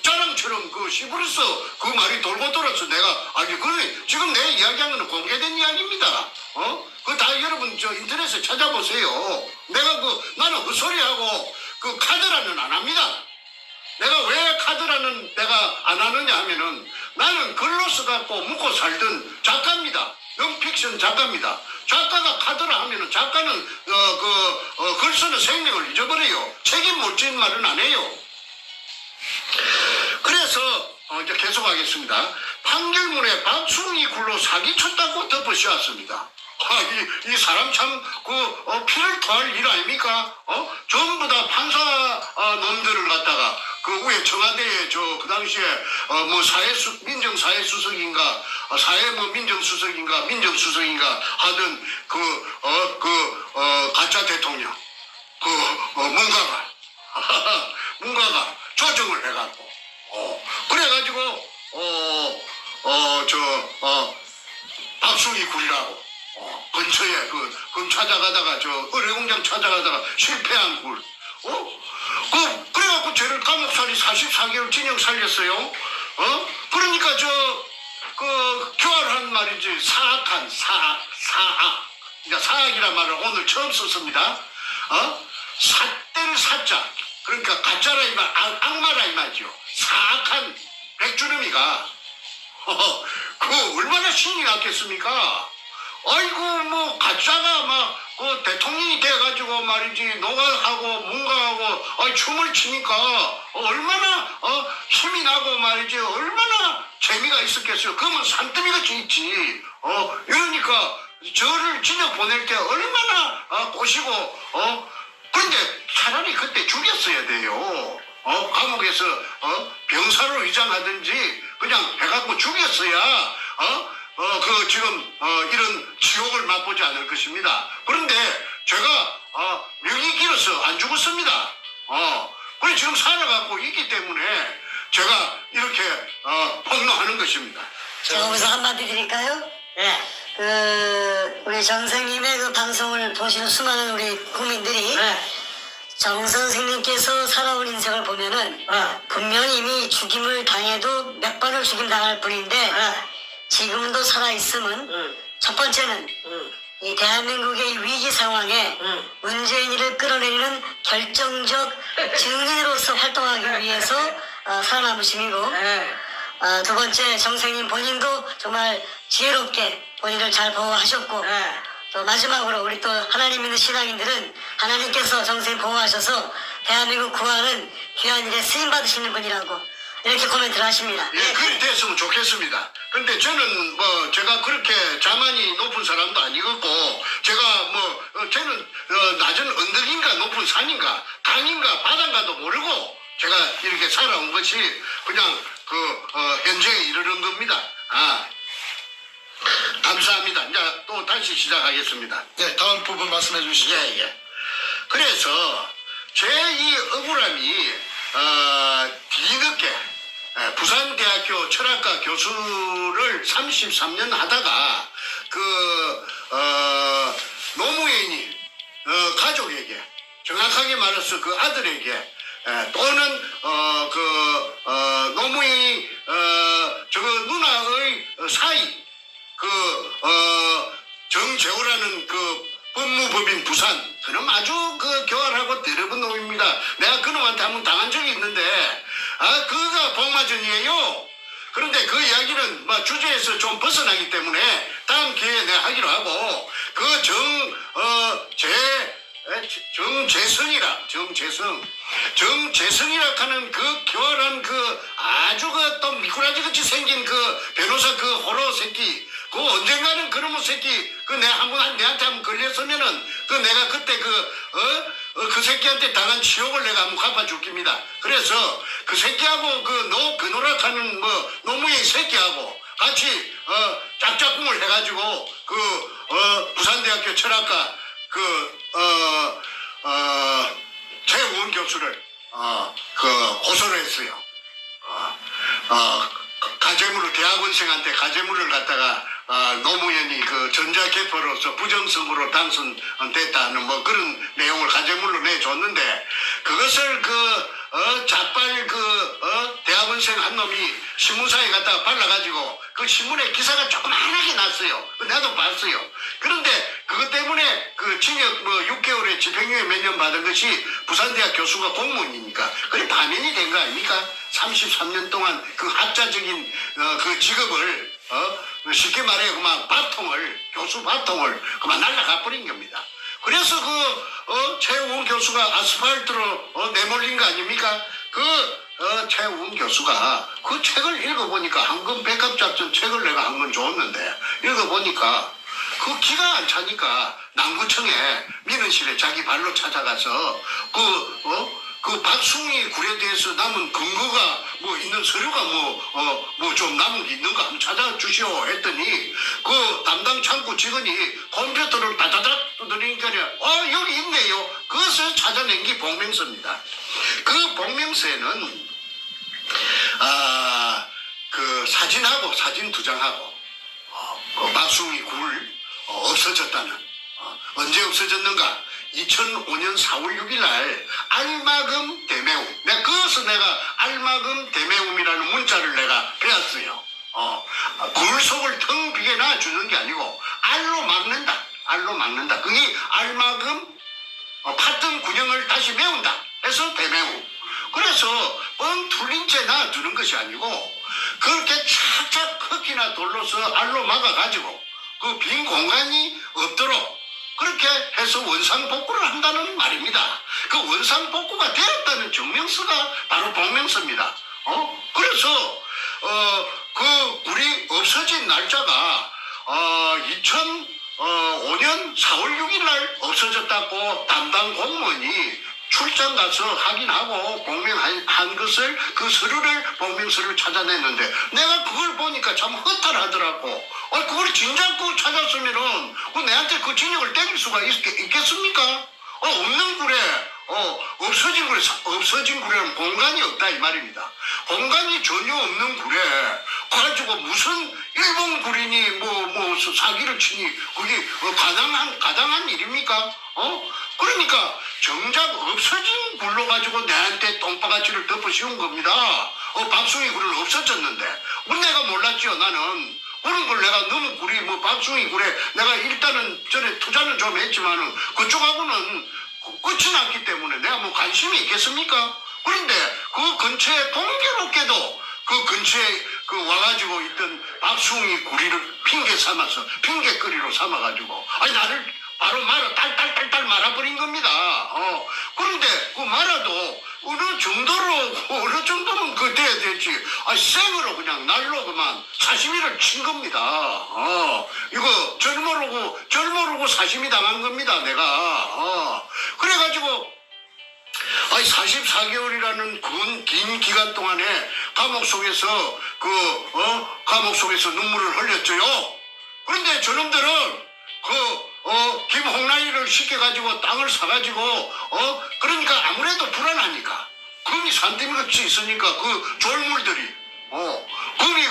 자랑처럼 시부르스 말이 돌고 돌아서 내가 지금 내 이야기하는 건 공개된 이야기입니다. 다 여러분 인터넷에 찾아보세요. 나는 헛소리하고 카드라는 안 합니다. 내가 왜 카드라는 내가 안 하느냐 하면은 나는 글로 써갖고 묵고 살던 작가입니다. non-픽션 작가입니다. 작가가 카드라 하면은 작가는 글 쓰는 생명을 잊어버려요. 책임 못 지는 말은 안 해요. 그래서 이제 계속하겠습니다. 판결문에 박숭이 굴로 사기쳤다고 덮어 씌웠습니다. 이 사람 참 피를 토할 일 아닙니까? 전부 다 판사 놈들을 갖다가 위에 청와대에 그 당시에 민정사회수석인가 민정수석인가 하던 가짜 대통령 문가가 조정을 해갖고 그래가지고 박숭이 굴이라고 근처에 찾아가다가 의뢰공장 찾아가다가 실패한 굴 그래갖고 쟤를 감옥살이 44개월 징역 살렸어요. 그러니까 교활한 말이지 사악 그러니까 사악이란 말을 오늘 처음 썼습니다. 삿대를 사자 그러니까 가짜라 이 말 악마라 이 말이죠. 사악한 백주름이가 얼마나 신이 났겠습니까? 아이고 가짜가 대통령이 돼가지고 말이지 노가하고 문가하고 춤을 추니까 얼마나 힘이 나고 말이지 얼마나 재미가 있었겠어요. 그러면 산더미같이 있지. 이러니까 저를 진역 보낼 때 얼마나 꼬시고 그런데 차라리 그때 죽였어야 돼요. 감옥에서 병사로 위장하든지 그냥 해갖고 죽였어야 지금 이런 지옥을 맛보지 않을 것입니다. 그런데 제가 명이 길어서 안 죽었습니다. 그래 지금 살아가고 있기 때문에 제가 이렇게 폭로하는 것입니다.
제가 여기서 한마디 드릴까요?
네.
우리 정 선생님의 방송을 보시는 수많은 우리 국민들이 정 선생님께서 살아온 인생을 보면은 분명히 이미 죽임을 당해도 몇 번을 죽임 당할 뿐인데 지금도 살아있음은 첫 번째는 이 대한민국의 위기 상황에 문재인이를 끌어내리는 결정적 증인으로서 활동하기 위해서 살아남으심이고 두 번째 정생님 본인도 정말 지혜롭게 본인을 잘 보호하셨고 또 마지막으로 우리 또 하나님 믿는 신앙인들은 하나님께서 정생님 보호하셔서 대한민국 구하는 귀한 일에 쓰임받으시는 분이라고 이렇게 코멘트를 하십니다.
예, 그리 됐으면 좋겠습니다. 근데 저는 뭐 제가 그렇게 자만이 높은 사람도 아니고 제가 뭐 저는 낮은 언덕인가 높은 산인가 강인가 바다인가도 모르고 제가 이렇게 살아온 것이 그냥 현재에 이르는 겁니다. 감사합니다. 이제 또 다시 시작하겠습니다.
네, 다음 부분 말씀해 주시죠.
예. 그래서 제 이 억울함이 뒤늦게 부산대학교 철학과 교수를 33년 하다가 노무현이 가족에게 정확하게 말해서 그 아들에게 또는 노무현이 저거 누나의 사이 정재호라는 법무법인 부산 그놈 아주 교활하고 대러분 놈입니다. 내가 그놈한테 한번 당한 적이 있는데 그가 복마전이에요. 그런데 그 이야기는 주제에서 좀 벗어나기 때문에 다음 기회에 내가 하기로 하고 정재성이라 하는 그 교활한 아주 또 미꾸라지 같이 생긴 변호사 호로 새끼 언젠가는 그놈의 새끼 내한테 한번 걸렸으면은 내가 그때 그 새끼한테 당한 치욕을 내가 한번 갚아줄 겁니다. 그래서 그 새끼하고 노락하는 노무현 새끼하고 같이 짝짝꿍을 해가지고 부산대학교 철학과 최우원 교수를 고소를 했어요. 가재물을 대학원생한테 가재물을 갖다가 노무현이 전자개표로서 부정선거로 당선됐다는 그런 내용을 가재물로 내줬는데 그것을 자빨 대학원생 한 놈이 신문사에 갖다가 발라가지고 그 신문에 기사가 조그만하게 났어요. 나도 봤어요. 그런데 그것 때문에 징역 6개월에 집행유예 몇 년 받은 것이 부산대학 교수가 공무원이니까 그게 파면이 된 거 아닙니까? 33년 동안 학자적인 직업을 쉽게 말해 그만 교수 밥통을 그만 날라가 버린 겁니다. 그래서 최우원 교수가 아스팔트로 내몰린 거 아닙니까? 최우원 교수가 그 책을 읽어보니까 황금 백합작전 책을 내가 한 건 줬는데 읽어보니까 기가 안 차니까 남구청에 민원실에 자기 발로 찾아가서 박숭이 굴에 대해서 남은 근거가 있는 서류가 좀 남은 게 있는가 한번 찾아주시오 했더니 담당 창구 직원이 컴퓨터를 다다닥 두드리니까 여기 있네요. 그것을 찾아낸 게 복명서입니다. 그 복명서에는 사진하고 사진 2장하고 박숭이 굴 없어졌다는 언제 없어졌는가? 2005년 4월 6일 날 알마금 대매움. 내가 알마금 대매움이라는 문자를 내가 배웠어요. 굴 속을 텅 비게 놔주는 게 아니고 알로 막는다. 그게 알마금 팠던 군형을 다시 메운다. 해서 대매움. 그래서 뻥 툴린 채 놔두는 것이 아니고 그렇게 착착 흙이나 돌로서 알로 막아가지고 빈 공간이 없도록 그렇게 해서 원상복구를 한다는 말입니다. 원상복구가 되었다는 증명서가 바로 복명서입니다. 그래서 굴이 없어진 날짜가 2005년 4월 6일 날 없어졌다고 담당 공무원이 출장 가서 확인하고 복명한 것을 서류를 복명서를 찾아냈는데 내가 그걸 보니까 참 허탈하더라고. 그걸 진작 찾았으면은 내한테 진역을 때릴 수가 있겠습니까? 없는 굴에 없어진 굴에는 공간이 없다 이 말입니다. 공간이 전혀 없는 굴에 가지고 무슨 일본 굴이니 사기를 치니 그게 가당한 일입니까? 그러니까 정작 없어진 굴로 가지고 내한테 똥바가지를 덮어 씌운 겁니다. 박숭이 굴은 없어졌는데 내가 몰랐지요. 나는 그런 걸 내가 너무 굴이 박숭이 굴에 내가 일단은 전에 투자는 좀 했지만은 그쪽하고는 끝이 났기 때문에 내가 관심이 있겠습니까? 그런데 근처에 공교롭게도 근처에 와가지고 있던 박숭이 구리를 핑계거리로 삼아가지고 나를 바로 말아 딸딸딸딸 말아버린 겁니다. 그런데 그 말아도 어느 정도면 그 돼야 되지. 생으로 그냥 날로 그만 사시미를 친 겁니다. 이거 젊어르고 사시미 당한 겁니다, 내가. 그래가지고 44개월이라는 긴 기간 동안에 감옥 속에서 눈물을 흘렸죠요. 그런데 저놈들은 김홍라이를 시켜가지고 땅을 사가지고 그러니까 아무래도 불안하니까 금이 산더미같이 있으니까 그 졸물들이 금이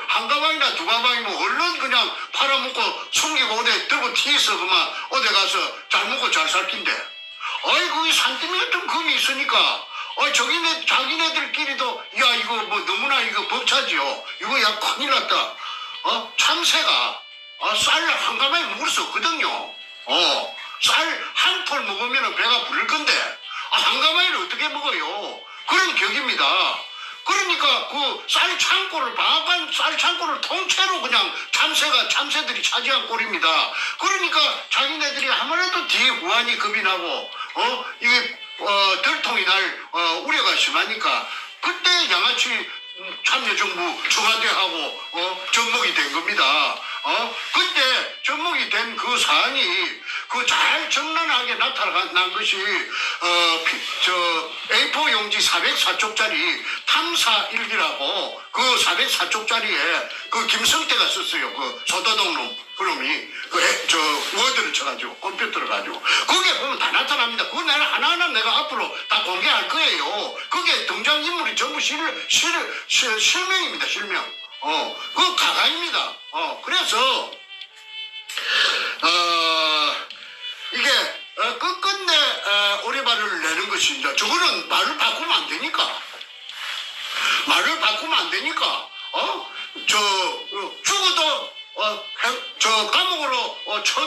한 가방이나 두 가방이면 얼른 그냥 팔아먹고 숨기고 어디 들고 튀어서 그만 어디 가서 잘 먹고 잘 살 낀데 거기 산더미 같은 금이 있으니까 자기네들끼리도 야 이거 뭐 너무나 이거 벅차지요. 이거 야 큰일 났다. 참새가 쌀 한 가방에 먹을 수 없거든요. 쌀 한 톨 먹으면 배가 부를 건데 한 가방을 어떻게 먹어요? 그런 격입니다. 그러니까 그 방앗간 쌀 창고를 통째로 그냥 참새들이 차지한 꼴입니다. 그러니까 자기네들이 아무래도 뒤에 후환이 겁이 나고 이게 들통이 날 우려가 심하니까 그때 양아치 참여정부 청와대하고 접목이 된 겁니다. 그때 접목이 된 그 사안이 잘 정난하게 나타난 것이 A4 용지 404쪽짜리 탐사 일기라고 그 404쪽짜리에 그 김성태가 썼어요. 그 소도동 그놈이 워드를 쳐가지고 컴퓨터를 가지고 거기에 보면 다 나타납니다. 그거 내가 하나하나 내가 앞으로 다 공개할 거예요. 그게 등장인물이 전부 실명입니다. 실명. 그거 가가입니다. 그래서 이게 끝끝내 오리발을 내는 것이 이제 저거는 말을 바꾸면 안 되니까 죽어도 저 감옥으로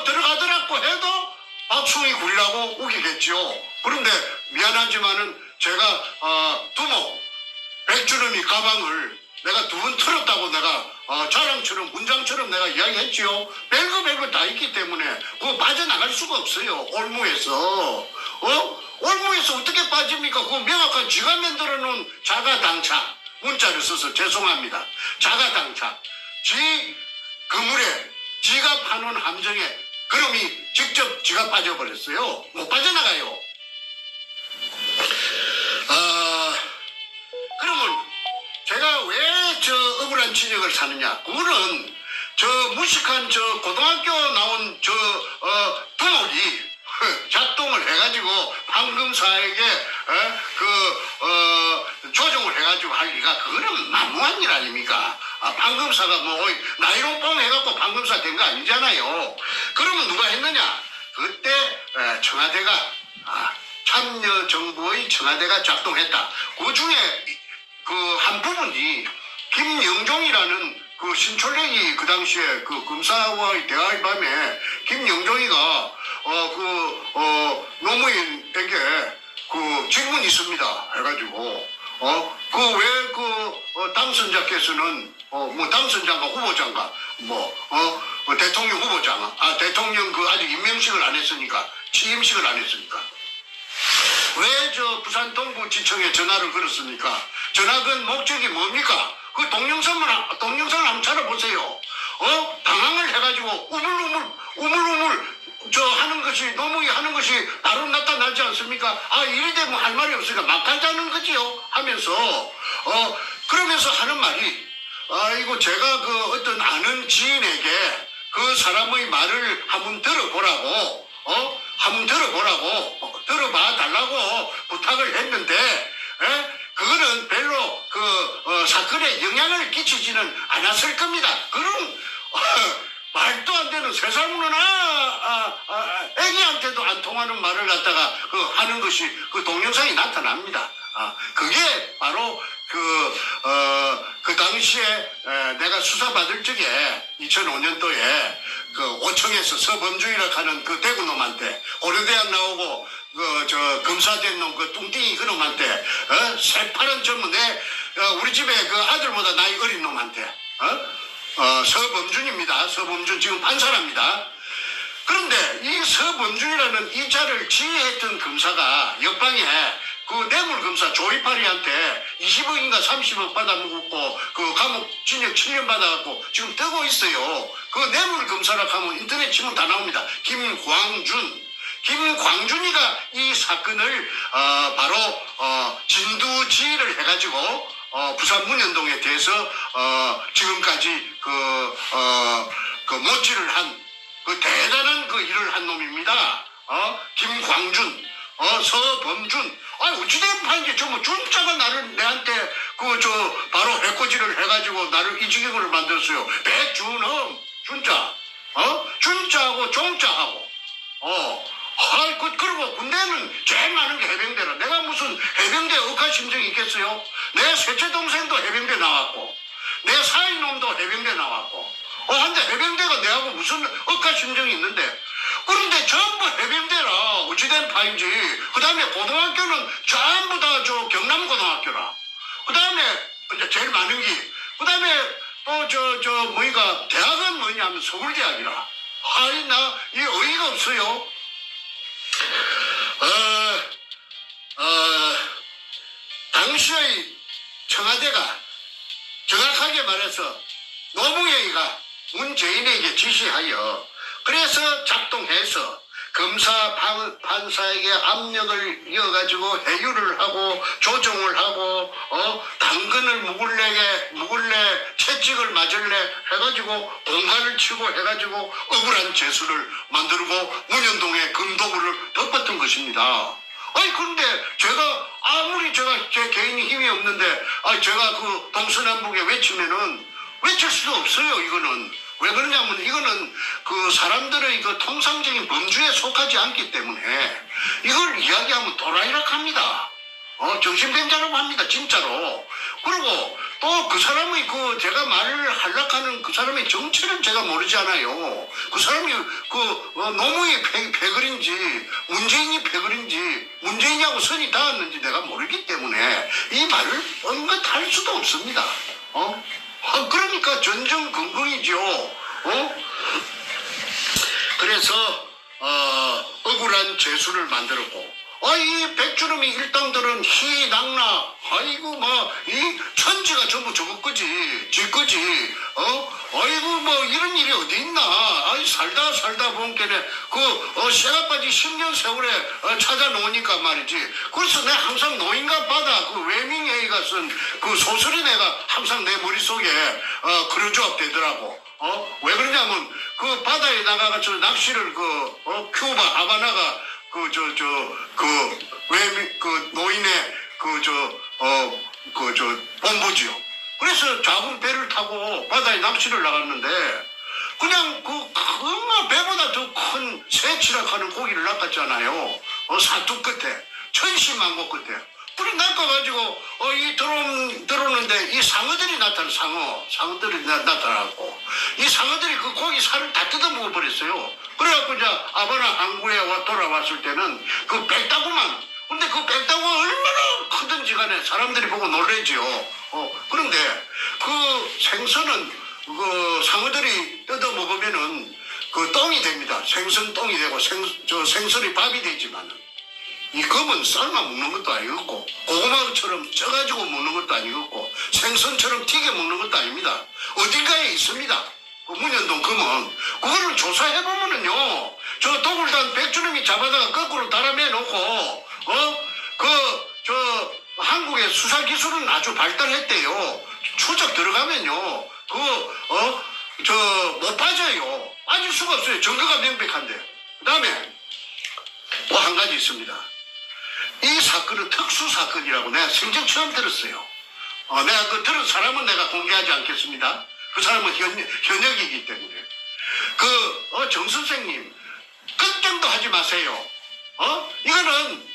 들어가더라고 해도 박수이 굴리라고 우기겠지요. 그런데 미안하지만은 제가 두목 백주름이 가방을 내가 두 번 털었다고 내가 자랑처럼 문장처럼 내가 이야기했지요. 별거 다 있기 때문에 그거 빠져나갈 수가 없어요. 올무에서 올무에서 어떻게 빠집니까? 그거 명확한 지가 만들어 놓은 자가당착 문자를 써서 죄송합니다. 자가당착 지 그물에 지가 파놓은 함정에 그놈이 직접 지가 빠져버렸어요. 못 빠져나가요. 그러면 제가 왜 억울한 진역을 사느냐? 그거는 무식한 고등학교 나온 두목이 작동을 해가지고 판검사에게 조정을 해가지고 할 리가 그거는 만무한 일 아닙니까? 판검사가 나이로 뽕 해갖고 판검사 된 거 아니잖아요. 그러면 누가 했느냐? 그때 청와대가 참여정부의 청와대가 작동했다. 그 중에 한 부분이 김영종이라는 신철랭이 그 당시에 검사와의 대화의 밤에 김영종이가 노무현에게 질문이 있습니다 해가지고 왜 당선자께서는 당선자인가 후보자인가 대통령 후보자가 대통령 아직 임명식을 안 했으니까 취임식을 안 했으니까 왜 부산 동부지청에 전화를 걸었습니까? 전화건 목적이 뭡니까? 그 동영상을 한번 찾아보세요. 당황을 해가지고 우물우물 하는 것이 노무이 하는 것이 바로 나타나지 않습니까? 이래 되면 할 말이 없으니까 막 하자는 거지요 하면서 그러면서 하는 말이 이거 제가 어떤 아는 지인에게 그 사람의 말을 한번 들어보라고 들어봐 달라고 부탁을 했는데 그거는 별로 사건에 영향을 끼치지는 않았을 겁니다. 그런 말도 안 되는 세상으로나 애기한테도 안 통하는 말을 갖다가 하는 것이 동영상이 나타납니다. 그게 바로 그 당시에 내가 수사받을 적에 2005년도에 5청에서 서범주이라고 하는 대구 놈한테 고려대학 나오고 검사된 놈 뚱띵이 그놈한테 새파란 젊은 우리 집에 아들보다 나이 어린 놈한테 서범준입니다. 서범준 지금 판사랍니다. 그런데 이 서범중이라는 이 자를 지휘했던 검사가 옆방에 그 뇌물검사 조이파리한테 20억인가 30억 받아먹고 그 감옥 징역 7년 받아갖고 지금 뜨고 있어요. 그 뇌물검사라 하면 인터넷 치면 다 나옵니다. 김광준이가 이 사건을 바로 진두지휘를 해가지고 부산 문현동에 대해서 지금까지 그 모찌를 한 그 대단한 그 일을 한 놈입니다. 김광준, 서범준. 어찌된 판인지 전부 준자가 내한테 바로 해코지를 해가지고 나를 이 지경으로 만들었어요. 백준엄, 준자. 준자하고 종자하고. 그리고 군대는 제일 많은 게 해병대라. 내가 무슨 해병대 억하심정이 있겠어요? 내 셋째 동생도 해병대 나왔고, 내 사위놈도 해병대 나왔고, 근데 해병대가 내하고 무슨 억하심정이 있는데, 그런데 전부 해병대라. 어찌된 파인지. 그 다음에 고등학교는 전부 다 경남고등학교라. 그 다음에 이제 제일 많은 게, 그 다음에 또 대학은 뭐냐면 서울대학이라. 이 어이가 없어요. 당시의 청와대가 정확하게 말해서 노무현이가 문재인에게 지시하여 그래서 작동해서 검사 판사에게 압력을 이어가지고 해유를 하고 조정을 하고 당근을 묵을래 채찍을 맞을래 해가지고 공갈을 치고 해가지고 억울한 재수를 만들고 문현동의 금도구를 덮었던 것입니다. 그런데 제가 아무리 제 개인이 힘이 없는데 제가 그 동서남북에 외칠 수도 없어요. 이거는 왜 그러냐면 이거는 그 사람들의 그 통상적인 범주에 속하지 않기 때문에 이걸 이야기하면 도라이락 합니다. 정신병자라고 합니다. 진짜로. 그리고 또 그 사람의 제가 말을 하려고 그 사람의 정체는 제가 모르잖아요. 그 사람이 노무현이 패거린지 문재인이 패거린지 문재인하고 선이 닿았는지 내가 모르기 때문에 이 말을 언급할 수도 없습니다. 그러니까 전전긍긍이죠. 그래서 억울한 재수를 만들었고 이 백주름이 일당들은 희낙나 이 천지가 전부 저거 거지 지 거지 이런 일이 어디 있나. 살다 보니까네 쇠가빠지 10년 세월에 찾아놓으니까 말이지. 그래서 내가 항상 노인과 바다 외밍웨이가 쓴 소설이 내가 항상 내 머릿속에 그려져 되더라고. 왜 그러냐면 바다에 나가서 낚시를 큐바 하바나가 노인의 본부지요. 그래서 작은 배를 타고 바다에 낚시를 나갔는데 그냥 배보다 더 큰 새치락하는 고기를 낚았잖아요. 사투 끝에 천신만고 끝에. 그래 낚아가지고 들어오는데 이 상어들이 상어들이 나타나고 이 상어들이 그 고기 살을 다 뜯어 먹어버렸어요. 그래갖고 이제 아바나 항구에 돌아왔을 때는 백다구만. 근데 백다구가 얼마나 크든지 간에 사람들이 보고 놀래지요. 그런데 생선은 상어들이 뜯어 먹으면은 똥이 됩니다. 생선 똥이 되고 생선이 밥이 되지만은 이 검은 삶아 먹는 것도 아니었고 고구마처럼 쪄가지고 먹는 것도 아니었고 생선처럼 튀겨 먹는 것도 아닙니다. 어딘가에 있습니다. 문현동 검은. 그거를 조사해보면은요, 저 도굴단 백주름이 잡아다가 거꾸로 달아매놓고 한국의 수사기술은 아주 발달했대요. 추적 들어가면요 못 빠져요. 빠질 수가 없어요. 증거가 명백한데. 그 다음에 또 한 가지 있습니다. 이 사건은 특수사건이라고 내가 생전 처음 들었어요. 내가 들은 사람은 내가 공개하지 않겠습니다. 그 사람은 현역이기 때문에. 정 선생님, 걱정도 하지 마세요. 이거는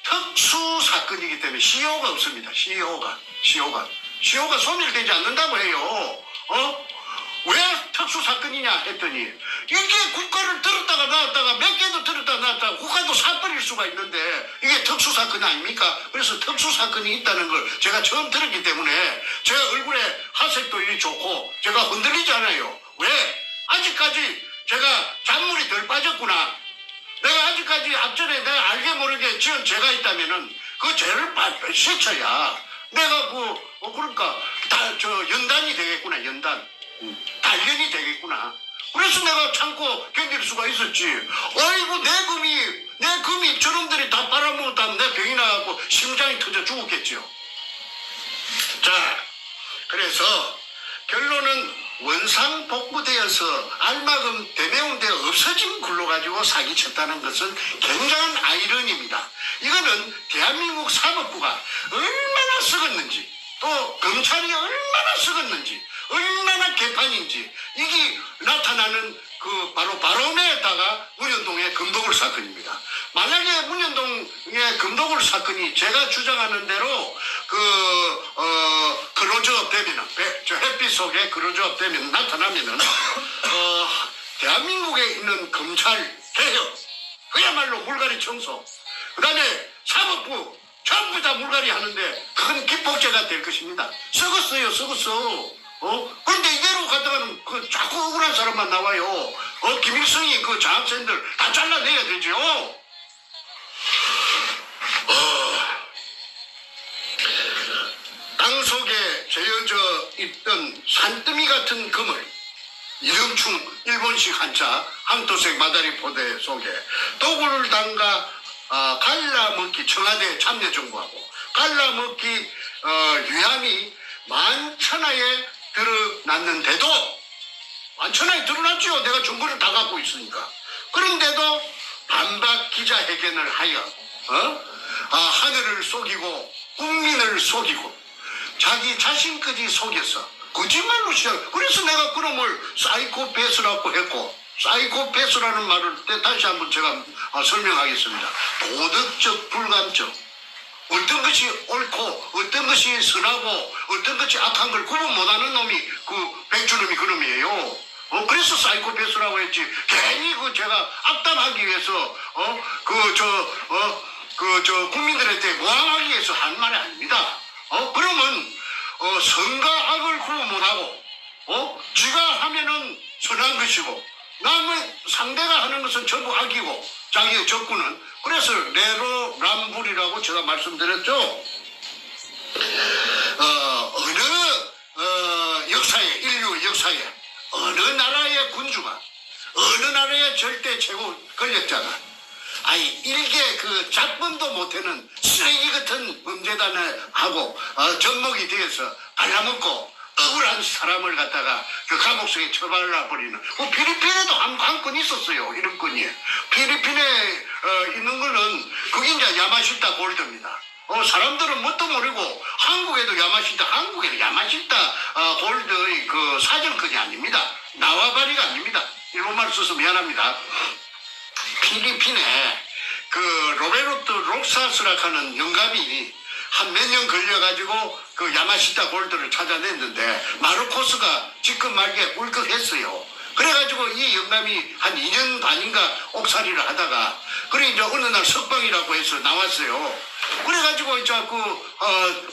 특수사건이기 때문에 CEO가 없습니다. CEO가 소멸되지 않는다고 해요. 왜 특수사건이냐 했더니 이게 국가를 들었다가 놨다가 몇 개도 들었다가 놨다가 국가도 사버릴 수가 있는데 이게 특수사건이 아닙니까? 그래서 특수사건이 있다는 걸 제가 처음 들었기 때문에 제 얼굴에 하색도 이리 좋고 제가 흔들리지 않아요. 왜? 아직까지 제가 잔물이 덜 빠졌구나. 내가 아직까지 앞전에 내가 알게 모르게 지은 죄가 있다면은 그 죄를 씻어야 내가 그러니까 연단이 되겠구나. 연단. 단련이 되겠구나. 그래서 내가 참고 견딜 수가 있었지. 어이구 내 금이 저놈들이 다 빨아먹었다면 내 병이 나갖고 심장이 터져 죽었겠지요. 자, 그래서 결론은 원상복구되어서 알마금 대매운되어 없어진 굴로 가지고 사기쳤다는 것은 굉장한 아이러니입니다. 이거는 대한민국 사법부가 얼마나 썩었는지, 또 검찰이 얼마나 썩었는지, 얼마나 개판인지 이게 나타나는 그 바로 발언에다가 문현동의 금도굴 사건입니다. 만약에 문현동의 금도굴 사건이 제가 주장하는 대로 클로즈업 되면은 저 햇빛 속에 클로즈업 되면 나타나면은 대한민국에 있는 검찰 개혁 그야말로 물갈이 청소 그다음에 사법부 전부 다 물갈이 하는데 그건 기폭제가 될 것입니다. 썩었어. 그런데 이대로 가다가는 자꾸 억울한 사람만 나와요. 김일성이 그 장학생들 다 잘라내야 되죠. 땅속에 재어져 있던 산더미 같은 금을 이름충 일본식 한자 함토색 마다리 포대 속에 도구를 담가 갈라먹기 청와대 참여정부하고 갈라먹기 유함이 만천하에 드러났는데도 만천하에 드러났죠. 내가 증거를 다 갖고 있으니까. 그런데도 반박 기자회견을 하여 하늘을 속이고 국민을 속이고 자기 자신까지 속여서 거짓말로 시작. 그래서 내가 그놈을 사이코패스라고 했고 사이코패스라는 말을 다시 한번 제가 설명하겠습니다. 도덕적 불감증. 어떤 것이 옳고 어떤 것이 선하고 어떤 것이 악한 걸 구분 못하는 놈이 백주놈이 그놈이에요. 그래서 사이코패스라고 했지. 괜히 제가 악담하기 위해서 국민들한테 모함하기 위해서 한 말이 아닙니다. 그러면 선과 악을 구분 못하고 지가 하면은 선한 것이고 남의 상대가 하는 것은 전부 악이고 자기의 적군은 그래서 내로남불이라고 제가 말씀드렸죠. 어느 역사에 인류 역사에 어느 나라의 군주가 어느 나라의 절대 최고 권력자가 일개 작품도 못하는 쓰레기 같은 범죄단을 하고 접목이 되어서 갈라먹고 억울한 사람을 갖다가 감옥 속에 처발라 버리는 필리핀에도 한 건 있었어요. 이런 건이 필리핀에 있는 거는 그게 이제 야마시타 골드입니다. 사람들은 뭣도 모르고 한국에도 야마시타 골드의 사정권이 아닙니다. 나와바리가 아닙니다. 일본말 써서 미안합니다. 필리핀에 로베르트 록사스라 하는 영감이 한 몇 년 걸려가지고 야마시타 골드를 찾아냈는데 마르코스가 지금 말기에 울컥했어요. 그래가지고 이 영감이 한 2년 반인가 옥살이를 하다가 그래 이제 어느 날 석방이라고 해서 나왔어요. 그래가지고 이제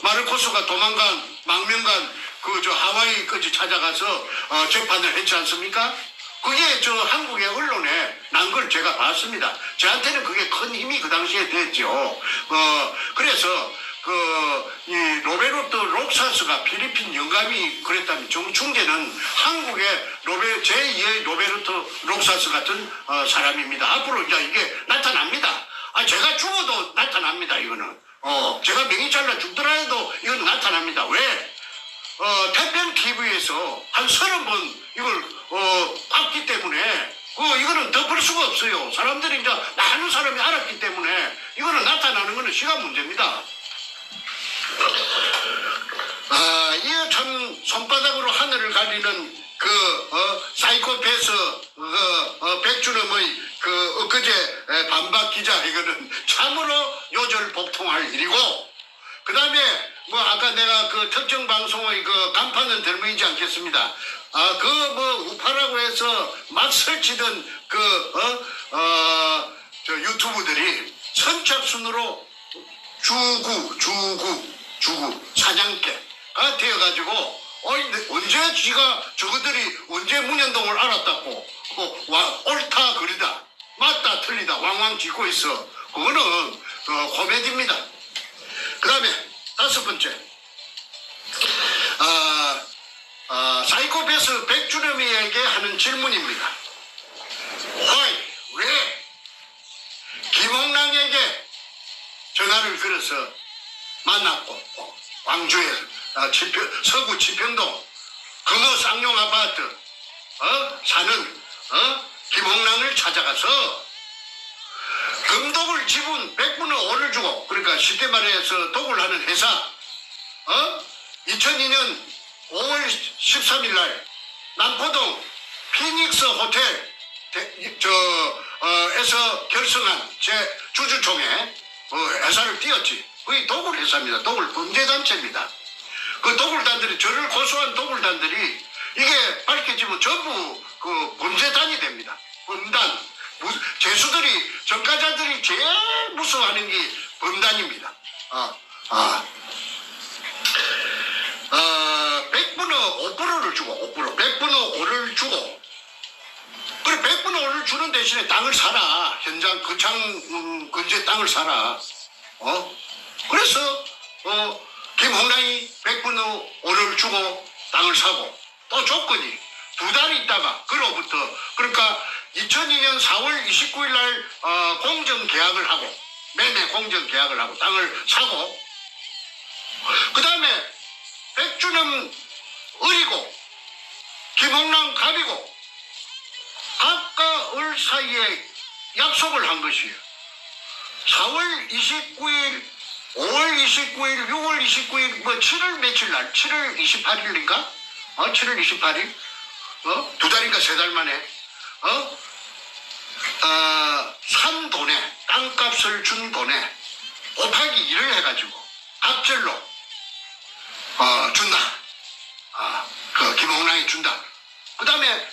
마르코스가 도망간 망명간 하와이까지 찾아가서 재판을 했지 않습니까? 그게 한국의 언론에 난 걸 제가 봤습니다. 저한테는 그게 큰 힘이 그 당시에 됐죠. 그래서 이 로베르트 록사스가 필리핀 영감이 그랬다면 정충재는 한국의 제2의 로베르트 록사스 같은 사람입니다. 앞으로 이제 이게 나타납니다. 제가 죽어도 나타납니다. 이거는 제가 명의 잘라 죽더라 해도 이건 나타납니다. 왜? 태평 TV에서 한 30번 이걸 봤기 때문에 이거는 덮을 수가 없어요. 사람들이 이제 많은 사람이 알았기 때문에 이거는 나타나는 거는 시간 문제입니다. 이거 참 손바닥으로 하늘을 가리는 사이코패스 백주름의 엊그제 반박 기자회견은 참으로 요절복통할 일이고 그 다음에 아까 내가 특정 방송의 간판은 들보이지 않겠습니다. 우파라고 해서 막 설치던 유튜브들이 선착순으로 주구 사냥개가 되어가지고 언제 저것들이 언제 문현동을 알았다고 짓고 있어. 그거는 코미디입니다. 그 다음에 5번째, 사이코패스 백주름이에게 하는 질문입니다. 왜 김홍랑에게 전화를 걸어서 만났고 광주에 서구 지평동 금호 쌍용 아파트 사는 김홍랑을 찾아가서 금독을 지분 100분의 5를 주고, 그러니까 쉽게 말해서 독을 하는 회사 2002년 5월 13일 날 남포동 피닉스 호텔 에서 결성한 제 주주총회 회사를 띄웠지. 그게 도굴 회사입니다. 도굴 범죄단체입니다. 그 도굴단들이, 저를 고소한 도굴단들이 이게 밝혀지면 전부 그 범죄단이 됩니다. 범단. 죄수들이, 전과자들이 제일 무서워하는 게 범단입니다. 100분의 5%를 주고, 100분의 5를 주고, 그래, 100분의 5를 주는 대신에 땅을 사라. 현장 거창 근처에 땅을 사라. 그래서, 김홍랑이 100분의 5를 주고 땅을 사고, 또 조건이 2달 있다가, 그로부터, 그러니까 2002년 4월 29일 날, 공정 계약을 하고, 매매 공정 계약을 하고, 땅을 사고, 그 다음에, 백주는 을이고, 김홍랑 갑이고, 갑과 을 사이에 약속을 한 것이에요. 4월 29일, 5월 29일, 6월 29일, 7월 며칠 날, 7월 28일인가? 7월 28일? 2달인가 3달 만에, 산 돈에, 땅값을 준 돈에 곱하기 2를 해가지고, 갑절로, 준다. 그 김홍랑이 준다. 그 다음에,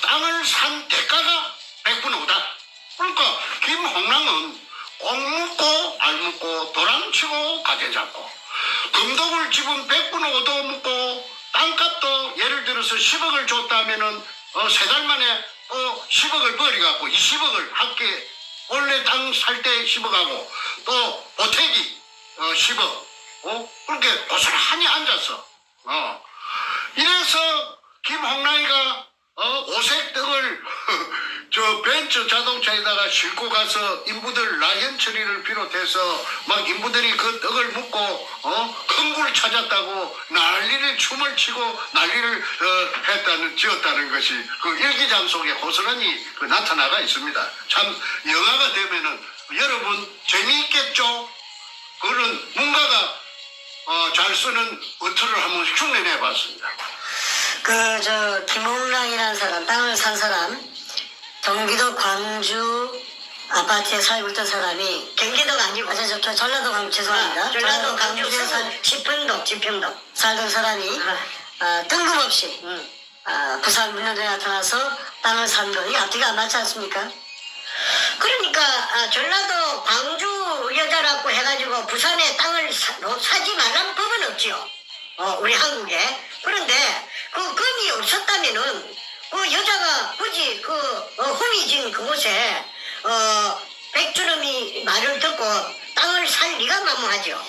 땅을 산 대가가 100분의 5다. 그러니까 김홍랑은 꼭 묻고 알 묻고 도랑치고 가재 잡고 금독을 지분 100분의 5도 묻고 땅값도 예를 들어서 10억을 줬다면은 3달 만에 10억을 버리갖고 20억을 함께 원래 땅 살 때 10억하고 또 보태기 10억 그렇게 고스란히 앉았어. 이래서 김홍랑이가 오색 떡을 저 벤츠 자동차에다가 싣고 가서 인부들 나현철이를 비롯해서 막 인부들이 그 떡을 묻고 큰 굴 찾았다고 난리를 춤을 치고 난리를 지었다는 것이 그 일기장 속에 고스란히 나타나가 있습니다. 참 영화가 되면은 여러분 재미있겠죠? 그런 문가가 잘 쓰는 어투를 한번 흉내내 봤습니다.
김홍랑이라는 사람, 땅을 산 사람, 경기도 광주 아파트에 살고 있던 사람이,
경기도가 아니고
저 전라도 광주, 죄송합니다.
전라도
광주에
지평동
살던 사람이 뜬금없이 부산 문현동에 나타나서 땅을 산 거, 이게 앞뒤가 안 맞지 않습니까?
그러니까 전라도 광주 여자라고 해가지고 부산에 땅을 사지 말라는 법은 없지요. 우리 한국에. 그런데 그 금이 없었다면은 그 여자가 굳이 후미진 그곳에 백주름이 말을 듣고 땅을 살 리가 만무하죠.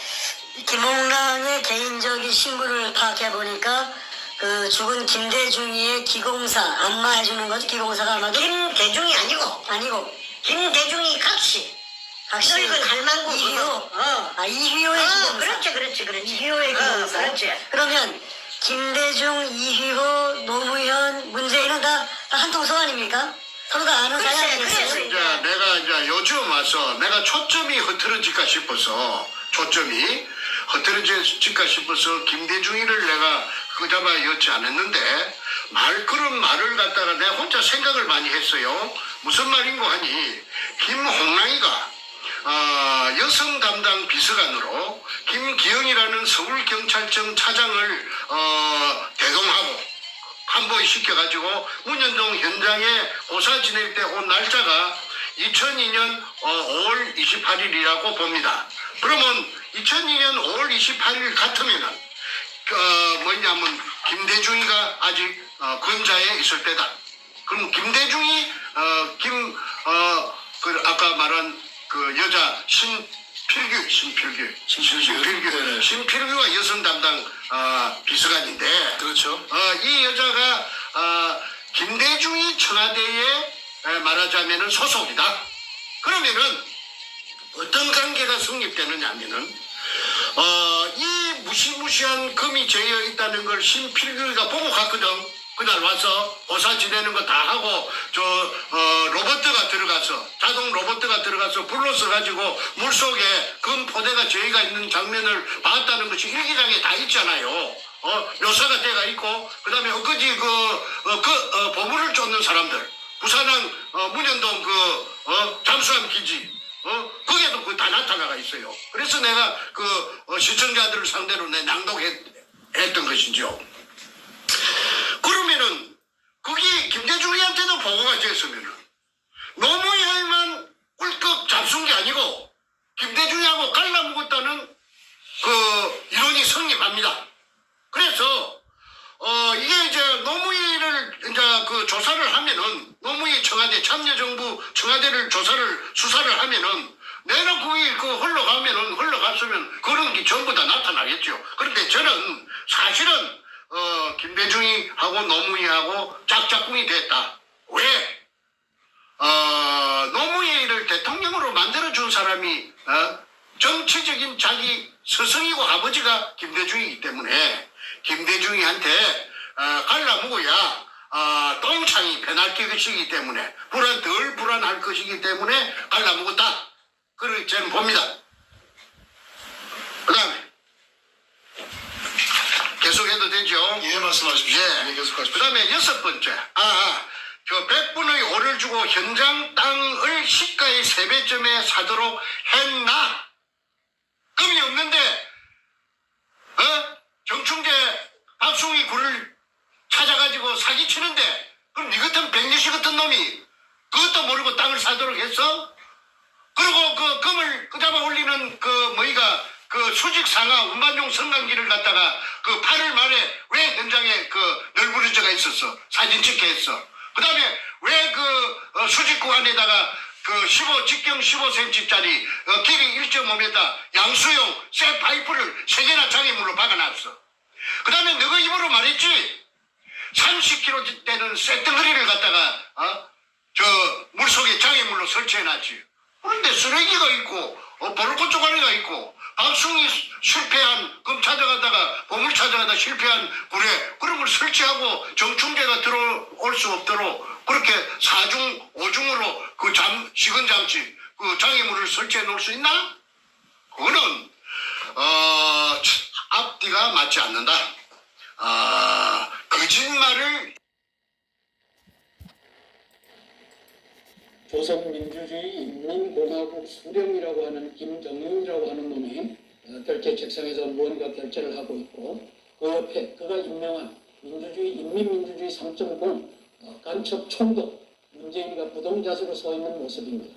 김홍랑의 개인적인 신분을 파악해 보니까 그 죽은 김대중이의 기공사 안마해주는 거죠. 기공사가 아마도
김대중이 아니고 김대중이 각시 늙은 할망구
이휘호. 이휘호의 기공사.
그렇지.
이휘호의 기공사.
그렇지.
그러면 김대중, 이휘호, 노무현, 문재인은 다 한 통속 아닙니까? 서로 다 아는 사이 아니겠어요?
그래서
내가 이제 요즘 와서 내가 초점이 흐트러질까 싶어서 김대중이를 내가 그자마 여지 않았는데 그런 말을 갖다가 내가 혼자 생각을 많이 했어요. 무슨 말인고 하니 김홍랑이가 여성 담당 비서관으로 김기영이라는 서울경찰청 차장을 대동하고 한보시켜가지고 문현동 현장에 고사 지낼 때 온 날짜가 2002년 5월 28일이라고 봅니다. 그러면 2002년 5월 28일 같으면은 뭐냐면 김대중이가 아직 권좌에 있을 때다. 그럼 김대중이 그 아까 말한 그 여자 신필규가 여성 담당 비서관인데
그렇죠.
이 여자가 김대중이 청와대에 말하자면은 소속이다. 그러면은 어떤 관계가 성립되느냐 하면은 이 무시무시한 금이 재여 있다는 걸 신필규가 보고 갔거든. 그날 와서 오사 지내는 거 다 하고 로버트가 들어가서 자동 로버트가 들어가서 불러서 가지고 물속에 금 포대가 재가 있는 장면을 봤다는 것이 일기장에 다 있잖아요. 묘사가 돼가 있고 그다음에 엊그제 보물을 쫓는 사람들 부산항 문현동 잠수함 기지 거기에도 그 다 나타나가 있어요. 그래서 내가 시청자들을 상대로 내 낭독했던 것이죠. 그러면은 거기 김대중이한테도 보고가 됐으면은 노무현만 꿀꺽 잡순 게 아니고 김대중이하고 갈라먹었다는 이론이 성립합니다. 그래서 이게 이제 노무현을 이제 조사를 하면은 노무현 청와대 참여정부 청와대를 수사를 하면은 내가 거기 흘러갔으면 그런 게 전부 다 나타나겠죠. 그런데 저는 사실은 김대중이하고 노무현하고 짝짝꿍이 됐다. 왜? 노무현을 대통령으로 만들어준 사람이 정치적인 자기 스승이고 아버지가 김대중이기 때문에 김대중이한테 갈라먹어야 똥창이 변할 것이기 때문에 덜 불안할 것이기 때문에 갈라먹었다. 그렇게 저는 봅니다. 그 다음에 계속해도 되죠?
예, 말씀하십시오.
예.
예, 계속하십시오.
그 다음에 6번째. 100분의 5를 주고 현장 땅을 시가의 3배쯤에 사도록 했나? 금이 없는데, 정충재 박숭이 굴을 찾아가지고 사기치는데, 그럼 니 같은 백리씨 같은 놈이 그것도 모르고 땅을 사도록 했어? 그리고 그 금을 끄잡아 올리는 수직 상하 운반용 성강기를 갖다가 8월 말에 왜 현장에 널브러져가 있었어? 사진 찍게 했어. 그 다음에 왜 수직 구간에다가 직경 15cm짜리 길이 1.5m 양수용 쇠 파이프를 3개나 장애물로 박아놨어. 그 다음에 너가 입으로 말했지? 30kg 되는 쇠덩어리를 갖다가 물속에 장애물로 설치해놨지. 그런데 쓰레기가 있고 보르코 쪼가리가 있고 박숭이 실패한 금 찾아가다가 보물 찾아가다 실패한 굴에 그런 걸 설치하고 정충재가 들어올 수 없도록 그렇게 4중 5중으로 식은 장치 장애물을 설치해 놓을 수 있나? 그거는 앞뒤가 맞지 않는다. 거짓말을
조선민주주의 인민공화국 수령이라고 하는 김정은이라고 하는 놈이 결제 책상에서 무언가 결제를 하고 있고 그 옆에 그가 임명한 인민민주주의 3.0 간첩 총독 문재인이가 부동자세로 서 있는 모습입니다.